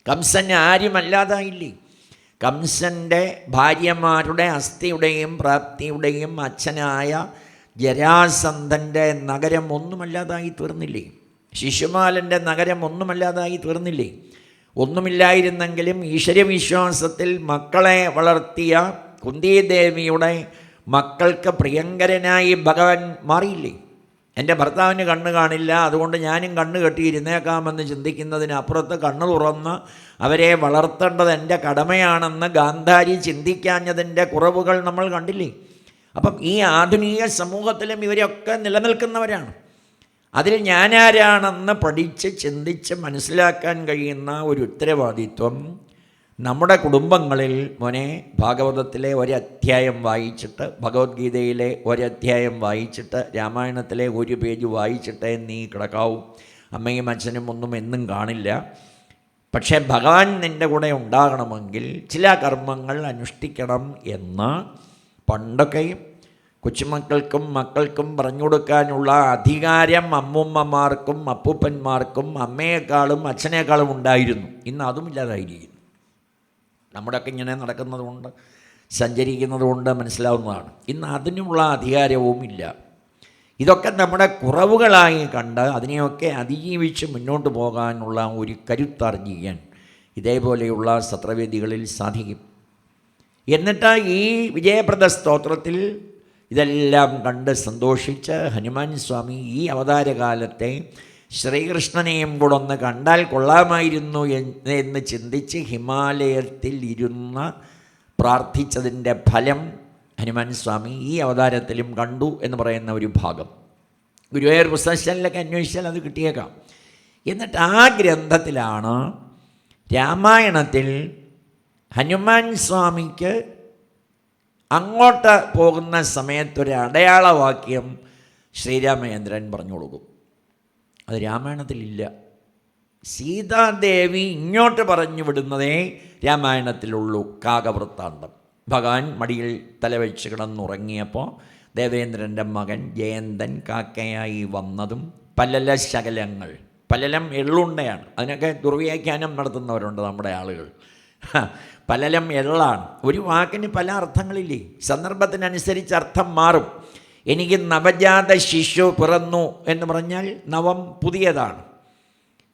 കംസന് ആരുമല്ലാതായില്ലേ? കംസൻ്റെ ഭാര്യമാരുടെ അസ്ഥിയുടെയും പ്രാപ്തിയുടെയും അച്ഛനായ ജരാസന്ധൻ്റെ നഗരം ഒന്നുമല്ലാതായി തീർന്നില്ലേ? ശിശുപാലൻ്റെ നഗരം ഒന്നുമല്ലാതായി തീർന്നില്ലേ? ഒന്നുമില്ലായിരുന്നെങ്കിലും ഈശ്വരവിശ്വാസത്തിൽ മക്കളെ വളർത്തിയ കുന്തിദേവിയുടെ മക്കൾക്ക് പ്രിയങ്കരനായി ഭഗവാൻ മാറിയില്ലേ? എൻ്റെ ഭർത്താവിന് കണ്ണ് കാണില്ല, അതുകൊണ്ട് ഞാനും കണ്ണ് കെട്ടിയിരുന്നേക്കാമെന്ന് ചിന്തിക്കുന്നതിനപ്പുറത്ത് കണ്ണ് തുറന്ന് അവരെ വളർത്തേണ്ടത് എൻ്റെ കടമയാണെന്ന് ഗാന്ധാരി ചിന്തിക്കാഞ്ഞതിൻ്റെ കുറവുകൾ നമ്മൾ കണ്ടില്ലേ? അപ്പം ഈ ആധുനിക സമൂഹത്തിലും ഇവരൊക്കെ നിലനിൽക്കുന്നവരാണ്. അതിൽ ഞാനാരാണെന്ന് പഠിച്ച് ചിന്തിച്ച് മനസ്സിലാക്കാൻ കഴിയുന്ന ഒരു ഉത്തരവാദിത്വം നമ്മുടെ കുടുംബങ്ങളിൽ, മോനെ ഭാഗവതത്തിലെ ഒരധ്യായം വായിച്ചിട്ട്, ഭഗവത്ഗീതയിലെ ഒരധ്യായം വായിച്ചിട്ട്, രാമായണത്തിലെ 1 പേജ് വായിച്ചിട്ടേ നീ കിടക്കാവൂ. അമ്മയും അച്ഛനും ഒന്നും എന്നും കാണില്ല. പക്ഷേ ഭഗവാൻ നിൻ്റെ കൂടെ ഉണ്ടാകണമെങ്കിൽ ചില കർമ്മങ്ങൾ അനുഷ്ഠിക്കണം എന്ന് പണ്ടൊക്കെയും കൊച്ചുമക്കൾക്കും മക്കൾക്കും പറഞ്ഞു കൊടുക്കാനുള്ള അധികാരം അമ്മുമ്മമാർക്കും അപ്പൂപ്പന്മാർക്കും അമ്മയെക്കാളും അച്ഛനേക്കാളും ഉണ്ടായിരുന്നു. ഇന്ന് അതുമില്ലാതായിരിക്കുന്നു. നമ്മുടെയൊക്കെ ഇങ്ങനെ നടക്കുന്നതുകൊണ്ട് സഞ്ചരിക്കുന്നതുകൊണ്ട് മനസ്സിലാവുന്നതാണ്. ഇന്ന് അതിനുള്ള അധികാരവും ഇല്ല. ഇതൊക്കെ നമ്മുടെ കുറവുകളായി കണ്ട് അതിനെയൊക്കെ അതിജീവിച്ച് മുന്നോട്ട് പോകാനുള്ള ഒരു കരുത്താർജിക്കാൻ ഇതേപോലെയുള്ള സത്രവേദികളിൽ സാധിക്കും. എന്നിട്ട് ഈ വിജയപ്രദ സ്തോത്രത്തിൽ ഇതെല്ലാം കണ്ട് സന്തോഷിച്ച് ഹനുമാൻ സ്വാമി ഈ അവതാരകാലത്തെ ശ്രീകൃഷ്ണനെയും കൂടെ ഒന്ന് കണ്ടാൽ കൊള്ളാമായിരുന്നു എന്ന് ചിന്തിച്ച് ഹിമാലയത്തിൽ ഇരുന്ന് പ്രാർത്ഥിച്ചതിൻ്റെ ഫലം ഹനുമാൻ സ്വാമി ഈ അവതാരത്തിലും കണ്ടു എന്ന് പറയുന്ന ഒരു ഭാഗം ഗുരുവായൂർ പുസ്തകശാലയിലൊക്കെ അന്വേഷിച്ചാൽ അത് കിട്ടിയേക്കാം. എന്നിട്ട് ആ ഗ്രന്ഥത്തിലാണ് രാമായണത്തിൽ ഹനുമാൻ സ്വാമിക്ക് അങ്ങോട്ട് പോകുന്ന സമയത്തൊരു അടയാളവാക്യം ശ്രീരാമചന്ദ്രൻ പറഞ്ഞു കൊടുക്കും. അത് രാമായണത്തിലില്ല. സീതാദേവി ഇങ്ങോട്ട് പറഞ്ഞു വിടുന്നതേ രാമായണത്തിലുള്ളൂ. കാകവൃത്താന്തം. ഭഗവാൻ മടിയിൽ തലവെച്ച് കിടന്നുറങ്ങിയപ്പോൾ ദേവേന്ദ്രൻ്റെ മകൻ ജയന്തൻ കാക്കയായി വന്നതും പലല ശകലങ്ങൾ. പലലം എള്ളുണ്ടയാണ്, അതിനൊക്കെ ദുർവ്യാഖ്യാനം നടത്തുന്നവരുണ്ട് നമ്മുടെ ആളുകൾ. പലലം എള്ളാണ്. ഒരു വാക്കിന് പല അർത്ഥങ്ങളില്ലേ, സന്ദർഭത്തിനനുസരിച്ച് അർത്ഥം മാറും. എനിക്ക് നവജാത ശിശു പിറന്നു എന്ന് പറഞ്ഞാൽ നവം പുതിയതാണ്.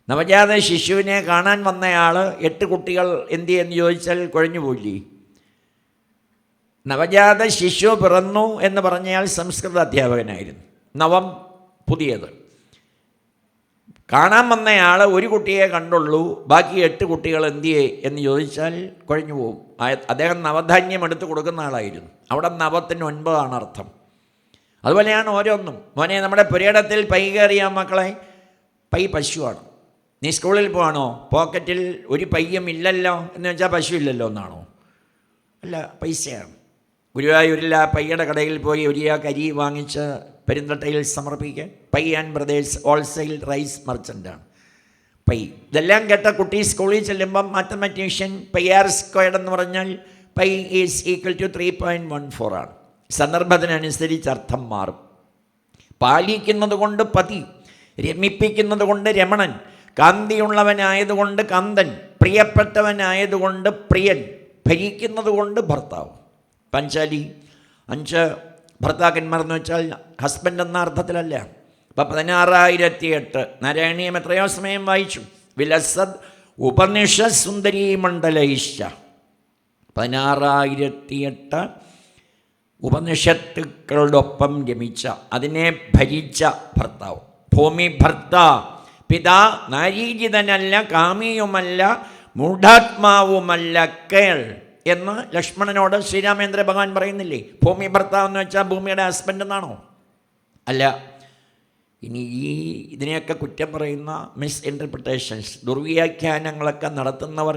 നവജാത ശിശുവിനെ കാണാൻ വന്നയാൾ 8 കുട്ടികൾ എന്തിയെന്ന് ചോദിച്ചാൽ കുഴഞ്ഞു പോയില്ലേ? നവജാത ശിശു പിറന്നു എന്ന് പറഞ്ഞയാൾ സംസ്കൃത അധ്യാപകനായിരുന്നു. നവം പുതിയത്. കാണാൻ വന്നയാൾ ഒരു കുട്ടിയെ കണ്ടുള്ളൂ, ബാക്കി 8 കുട്ടികൾ എന്തിയെ എന്ന് ചോദിച്ചാൽ കുഴഞ്ഞു പോകും. അദ്ദേഹം നവധാന്യം എടുത്ത് കൊടുക്കുന്ന ആളായിരുന്നു. അവിടെ നവത്തിന് 9 അർത്ഥം. അതുപോലെയാണ് ഓരോന്നും. മോനെ, നമ്മുടെ പുരയിടത്തിൽ പൈ കയറിയ മക്കളെ, പൈ പശുവാണ്. നീ സ്കൂളിൽ പോവാണോ? പോക്കറ്റിൽ ഒരു പയ്യും ഇല്ലല്ലോ എന്ന് വെച്ചാൽ പശു ഇല്ലല്ലോ എന്നാണോ? അല്ല, പൈസയാണ്. ഗുരുവായൂരിൽ ആ പയ്യയുടെ കടയിൽ പോയി ഒരു കരി വാങ്ങിച്ച് പെരുന്തട്ടയിൽ സമർപ്പിക്കുക. Pai and brothers wholesale rice മർച്ചൻ്റാണ് പൈ. ഇതെല്ലാം കേട്ട കുട്ടി സ്കൂളിൽ ചെല്ലുമ്പം മാത്തമാറ്റീഷ്യൻ പൈ ആർ സ്ക്വയർഡ് എന്ന് പറഞ്ഞാൽ പൈ ഈസ് ഈക്വൽ ടു 3.14 ആണ്. സന്ദർഭത്തിനനുസരിച്ച് അർത്ഥം മാറും. പാലിക്കുന്നത് കൊണ്ട് പതി, രമിപ്പിക്കുന്നത് കൊണ്ട് രമണൻ, കാന്തിയുള്ളവനായതുകൊണ്ട് കാന്തൻ, പ്രിയപ്പെട്ടവനായതുകൊണ്ട് പ്രിയൻ, ഭരിക്കുന്നത് കൊണ്ട് ഭർത്താവ്. പഞ്ചാലി 5 ഭർത്താക്കന്മാർ എന്ന് വെച്ചാൽ ഹസ്ബൻഡ് എന്ന അർത്ഥത്തിലല്ല. അപ്പം 16,008 നാരായണീയം എത്രയോ സമയം വായിച്ചു. വിലസദ് ഉപനിഷത് സുന്ദരീ മണ്ഡലൈശ്ച 16,008 ഉപനിഷത്തുക്കളോടൊപ്പം രമിച്ച, അതിനെ ഭരിച്ച ഭർത്താവ്. ഭൂമി ഭർത്ത പിതാ നാരീജിതനല്ല, കാമിയുമല്ല, മൂഢാത്മാവുമല്ല, കേൾ എന്ന് ലക്ഷ്മണനോട് ശ്രീരാമേന്ദ്ര ഭഗവാൻ പറയുന്നില്ലേ? ഭൂമി ഭർത്താവ് എന്ന് വെച്ചാൽ ഭൂമിയുടെ ഹസ്ബൻഡ് എന്നാണോ? അല്ല. ഇനി ഇതിനെയൊക്കെ കുറ്റം പറയുന്ന മിസ് ഇൻ്റർപ്രിട്ടേഷൻസ്, ദുർവ്യാഖ്യാനങ്ങളൊക്കെ നടത്തുന്നവർ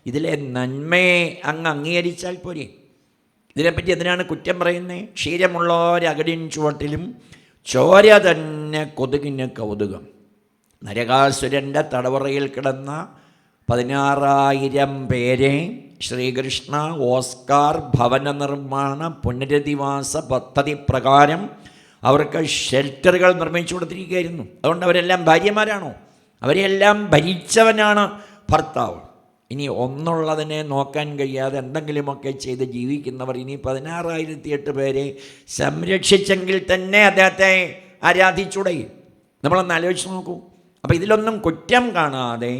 ഇതിലെ നന്മയെ അങ്ങ് അംഗീകരിച്ചാൽ പോരെ. ഇതിനെപ്പറ്റി എന്തിനാണ് കുറ്റം പറയുന്നത്? ക്ഷീരമുള്ളൊരകടിൻ ചുവട്ടിലും ചോര തന്നെ കൊതുകിന് കൗതുകം. നരകാസുരൻ്റെ തടവറയിൽ കിടന്ന 16,000 പേരെ ശ്രീകൃഷ്ണ ഓസ്കാർ ഭവന നിർമ്മാണ പുനരധിവാസ പദ്ധതി പ്രകാരം അവർക്ക് ഷെൽട്ടറുകൾ നിർമ്മിച്ചു കൊടുത്തിരിക്കുകയായിരുന്നു. അതുകൊണ്ട് അവരെല്ലാം ഭാര്യമാരാണോ? അവരെല്ലാം ഭരിച്ചവനാണ് ഭർത്താവ്. ഇനി ഒന്നുള്ളതിനെ നോക്കാൻ കഴിയാതെ എന്തെങ്കിലുമൊക്കെ ചെയ്ത് ജീവിക്കുന്നവർ ഇനി 16,008 പേരെ സംരക്ഷിച്ചെങ്കിൽ തന്നെ അദ്ദേഹത്തെ ആരാധിച്ചൂടെ? നമ്മളൊന്ന് ആലോചിച്ച് നോക്കൂ. അപ്പോൾ ഇതിലൊന്നും കുറ്റം കാണാതെ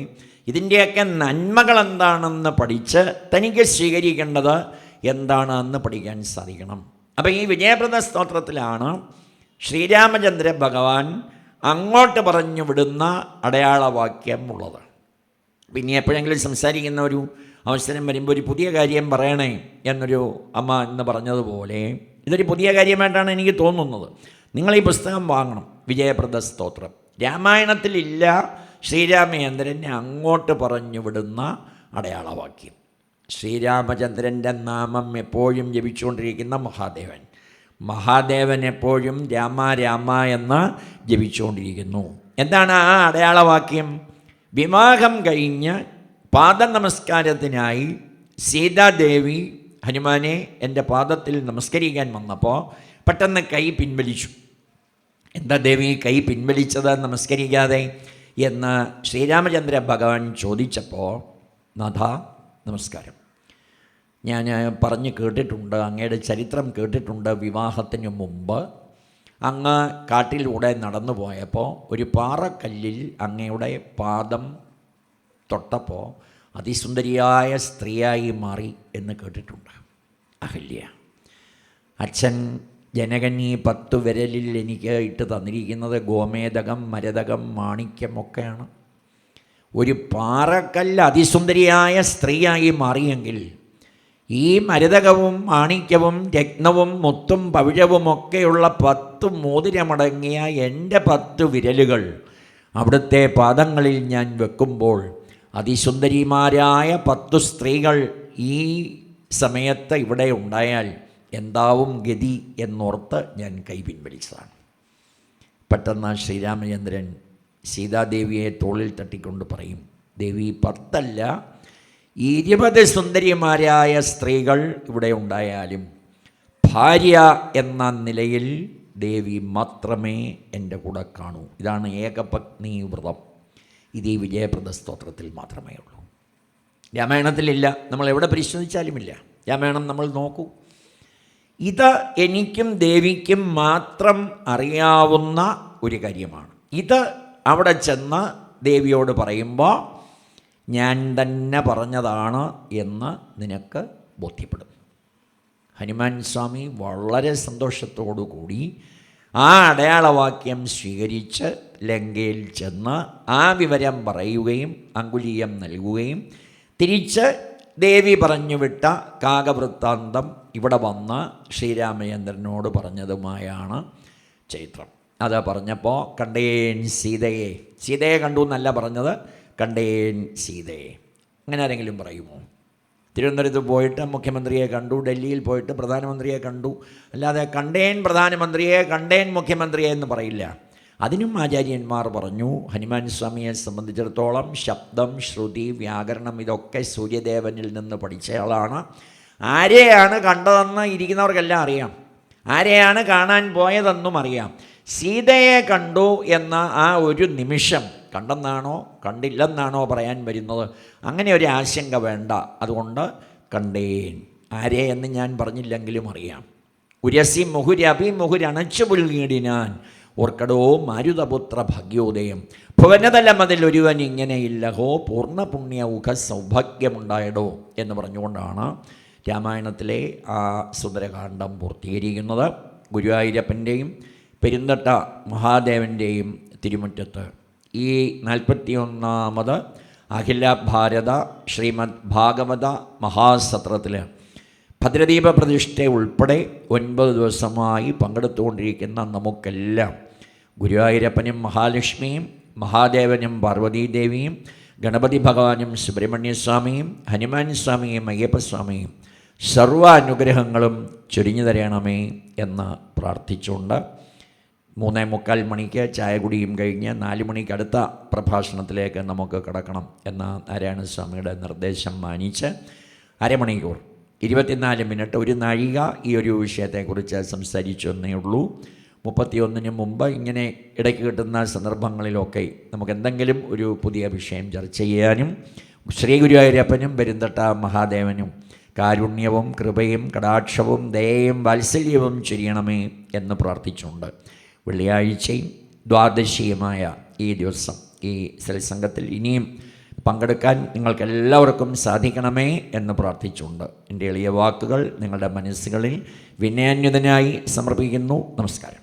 ഇതിൻ്റെയൊക്കെ നന്മകൾ എന്താണെന്ന് പഠിച്ച് തനിക്ക് സ്വീകരിക്കേണ്ടത് എന്താണെന്ന് പഠിക്കാൻ സാധിക്കണം. അപ്പോൾ ഈ വിജയപ്രദ സ്തോത്രത്തിലാണ് ശ്രീരാമചന്ദ്ര ഭഗവാൻ അങ്ങോട്ട് പറഞ്ഞു വിടുന്ന അടയാളവാക്യം ഉള്ളത്. പിന്നെ എപ്പോഴെങ്കിലും സംസാരിക്കുന്ന ഒരു അവസരം വരുമ്പോൾ ഒരു പുതിയ കാര്യം പറയണേ എന്നൊരു അമ്മ എന്ന് പറഞ്ഞതുപോലെ ഇതൊരു പുതിയ കാര്യമായിട്ടാണ് എനിക്ക് തോന്നുന്നത്. നിങ്ങൾ ഈ പുസ്തകം വാങ്ങണം, വിജയപ്രദ സ്തോത്രം. രാമായണത്തിലില്ല ശ്രീരാമചന്ദ്രനെ അങ്ങോട്ട് പറഞ്ഞു വിടുന്ന അടയാളവാക്യം. ശ്രീരാമചന്ദ്രൻ്റെ നാമം എപ്പോഴും ജപിച്ചുകൊണ്ടിരിക്കുന്ന മഹാദേവൻ എപ്പോഴും രാമ രാമ എന്ന് ജപിച്ചുകൊണ്ടിരിക്കുന്നു. എന്താണ് ആ അടയാളവാക്യം? വിവാഹം കഴിഞ്ഞ് പാദനമസ്കാരത്തിനായി സീതാദേവി ഹനുമാനെ എൻ്റെ പാദത്തിൽ നമസ്കരിക്കാൻ വന്നപ്പോൾ പെട്ടെന്ന് കൈ പിൻവലിച്ചു. എന്താ ദേവി കൈ പിൻവലിച്ചത് നമസ്കരിക്കാതെ എന്ന് ശ്രീരാമചന്ദ്ര ഭഗവാൻ ചോദിച്ചപ്പോൾ, നാഥ നമസ്കാരം, ഞാൻ പറഞ്ഞു കേട്ടിട്ടുണ്ട്, അങ്ങയുടെ ചരിത്രം കേട്ടിട്ടുണ്ട്. വിവാഹത്തിന് മുമ്പ് അങ്ങ് കാട്ടിലൂടെ നടന്നു പോയപ്പോൾ ഒരു പാറക്കല്ലിൽ അങ്ങയുടെ പാദം തൊട്ടപ്പോൾ അതിസുന്ദരിയായ സ്ത്രീയായി മാറി എന്ന് കേട്ടിട്ടുണ്ട്. അഹല്യ. അച്ഛൻ ജനകൻ ഈ 10 വിരലിൽ എനിക്ക് ഇട്ട് തന്നിരിക്കുന്നത് ഗോമേതകം, മരതകം, മാണിക്യമൊക്കെയാണ്. ഒരു പാറക്കല്ല് അതിസുന്ദരിയായ സ്ത്രീയായി മാറിയെങ്കിൽ ഈ മരതകവും മാണിക്യവും രത്നവും മുത്തും പവിഴവുമൊക്കെയുള്ള 10 മോതിരമടങ്ങിയ എൻ്റെ 10 വിരലുകൾ അവിടുത്തെ പാദങ്ങളിൽ ഞാൻ വെക്കുമ്പോൾ അതിസുന്ദരിമാരായ 10 സ്ത്രീകൾ ഈ സമയത്ത് ഇവിടെ ഉണ്ടായാൽ എന്താവും ഗതി എന്നോർത്ത് ഞാൻ കൈ പിൻവലിച്ചതാണ്. പെട്ടെന്ന് ശ്രീരാമചന്ദ്രൻ സീതാദേവിയെ തോളിൽ തട്ടിക്കൊണ്ട് പറയും, ദേവി 10 അല്ല 20 സുന്ദരിമാരായ സ്ത്രീകൾ ഇവിടെ ഉണ്ടായാലും ഭാര്യ എന്ന നിലയിൽ ദേവി മാത്രമേ എൻ്റെ കൂടെ കാണൂ. ഇതാണ് ഏകപത്നി വ്രതം. ഇത് ഈ വിജയപ്രദ സ്തോത്രത്തിൽ മാത്രമേ ഉള്ളൂ. രാമായണത്തിലില്ല, നമ്മൾ എവിടെ പരിശോധിച്ചാലുമില്ല. രാമായണം നമ്മൾ നോക്കൂ. ഇത് എനിക്കും ദേവിക്കും മാത്രം അറിയാവുന്ന ഒരു കാര്യമാണ്. ഇത് അവിടെ ചെന്ന് ദേവിയോട് പറയുമ്പോൾ ഞാൻ തന്നെ പറഞ്ഞതാണ് എന്ന് നിനക്ക് ബോധ്യപ്പെടും. ഹനുമാൻ സ്വാമി വളരെ സന്തോഷത്തോടു കൂടി ആ അടയാളവാക്യം സ്വീകരിച്ച് ലങ്കയിൽ ചെന്ന് ആ വിവരം പറയുകയും അങ്കുലീയം നൽകുകയും തിരിച്ച് ദേവി പറഞ്ഞുവിട്ട കാകവൃത്താന്തം ഇവിടെ വന്ന് ശ്രീരാമചന്ദ്രനോട് പറഞ്ഞതുമായാണ് ചരിത്രം. അത് പറഞ്ഞപ്പോൾ കണ്ടേൻ സീതയെ, സീതയെ കണ്ടു എന്നല്ല പറഞ്ഞത്, കണ്ടേൻ സീതയെ. അങ്ങനെ ആരെങ്കിലും പറയുമോ? തിരുവനന്തപുരത്ത് പോയിട്ട് മുഖ്യമന്ത്രിയെ കണ്ടു, ഡൽഹിയിൽ പോയിട്ട് പ്രധാനമന്ത്രിയെ കണ്ടു, അല്ലാതെ കണ്ടേൻ പ്രധാനമന്ത്രിയെ, കണ്ടേൻ മുഖ്യമന്ത്രിയെ എന്ന് പറയില്ല. അതിനും ആചാര്യന്മാർ പറഞ്ഞു, ഹനുമാൻ സ്വാമിയെ സംബന്ധിച്ചിടത്തോളം ശബ്ദം, ശ്രുതി, വ്യാകരണം ഇതൊക്കെ സൂര്യദേവനിൽ നിന്ന് പഠിച്ചയാളാണ്. ആരെയാണ് കണ്ടതെന്ന് ഇരിക്കുന്നവർക്കെല്ലാം അറിയാം, ആരെയാണ് കാണാൻ പോയതെന്നും അറിയാം. സീതയെ കണ്ടു എന്ന ആ ഒരു നിമിഷം കണ്ടെന്നാണോ കണ്ടില്ലെന്നാണോ പറയാൻ വരുന്നത്? അങ്ങനെ ഒരു ആശങ്ക വേണ്ട. അതുകൊണ്ട് കണ്ടേൻ, ആരെ എന്ന് ഞാൻ പറഞ്ഞില്ലെങ്കിലും അറിയാം. ഉരസി മുഹുരഭി മുഹുരണച്ചു പുൽകീടിനാൻ ഓർക്കടോ മാരുതപുത്ര ഭാഗ്യോദയം ഭുവനതലം അതിലൊരുവൻ ഇങ്ങനെയില്ലഹോ പൂർണ്ണ പുണ്യൗഖ സൗഭാഗ്യമുണ്ടായടോ എന്ന് പറഞ്ഞുകൊണ്ടാണ് രാമായണത്തിലെ ആ സുന്ദരകാന്ഡം പൂർത്തീകരിക്കുന്നത്. ഗുരുവായൂരപ്പൻ്റെയും പെരുന്തട്ട മഹാദേവൻ്റെയും തിരുമുറ്റത്ത് ഈ 41ാമത് അഖില ഭാരത ശ്രീമദ് ഭാഗവത മഹാസത്രത്തിൽ ഭദ്രദീപ പ്രതിഷ്ഠ ഉൾപ്പെടെ 9 ദിവസമായി പങ്കെടുത്തുകൊണ്ടിരിക്കുന്ന നമുക്കെല്ലാം ഗുരുവായൂരപ്പനും മഹാലക്ഷ്മിയും, മഹാദേവനും പാർവതീദേവിയും, ഗണപതി ഭഗവാനും സുബ്രഹ്മണ്യസ്വാമിയും, ഹനുമാൻ സ്വാമിയും, അയ്യപ്പസ്വാമിയും സർവ അനുഗ്രഹങ്ങളും ചൊരിഞ്ഞു തരണമേ എന്ന് പ്രാർത്ഥിച്ചുകൊണ്ട് 3:45 മണിക്ക് ചായകുടിയും കഴിഞ്ഞ് 4 മണിക്ക് അടുത്ത പ്രഭാഷണത്തിലേക്ക് നമുക്ക് കടക്കണം എന്ന നാരായണസ്വാമിയുടെ നിർദ്ദേശം മാനിച്ച് അരമണിക്കൂർ 24 മിനിറ്റ്, ഒരു നാഴിക ഈ ഒരു വിഷയത്തെക്കുറിച്ച് സംസാരിച്ചു എന്നേ ഉള്ളൂ. 31-ന് മുമ്പ് ഇങ്ങനെ ഇടയ്ക്ക് കിട്ടുന്ന സന്ദർഭങ്ങളിലൊക്കെ നമുക്ക് എന്തെങ്കിലും ഒരു പുതിയ വിഷയം ചർച്ച ചെയ്യാനും ശ്രീ ഗുരുവായൂരപ്പനും പെരുന്തട്ട മഹാദേവനും കാരുണ്യവും കൃപയും കടാക്ഷവും ദയയും വാത്സല്യവും ചൊരിയണമേ എന്ന് പ്രാർത്ഥിച്ചുകൊണ്ട് വെള്ളിയാഴ്ചയും ദ്വാദശിയുമായ ഈ ദിവസം ഈ സത്സംഗത്തിൽ ഇനിയും പങ്കെടുക്കാൻ നിങ്ങൾക്കെല്ലാവർക്കും സാധിക്കണമേ എന്ന് പ്രാർത്ഥിച്ചുകൊണ്ട് എൻ്റെ എളിയ വാക്കുകൾ നിങ്ങളുടെ മനസ്സുകളിൽ വിനയാന്വിതനായി സമർപ്പിക്കുന്നു. നമസ്കാരം.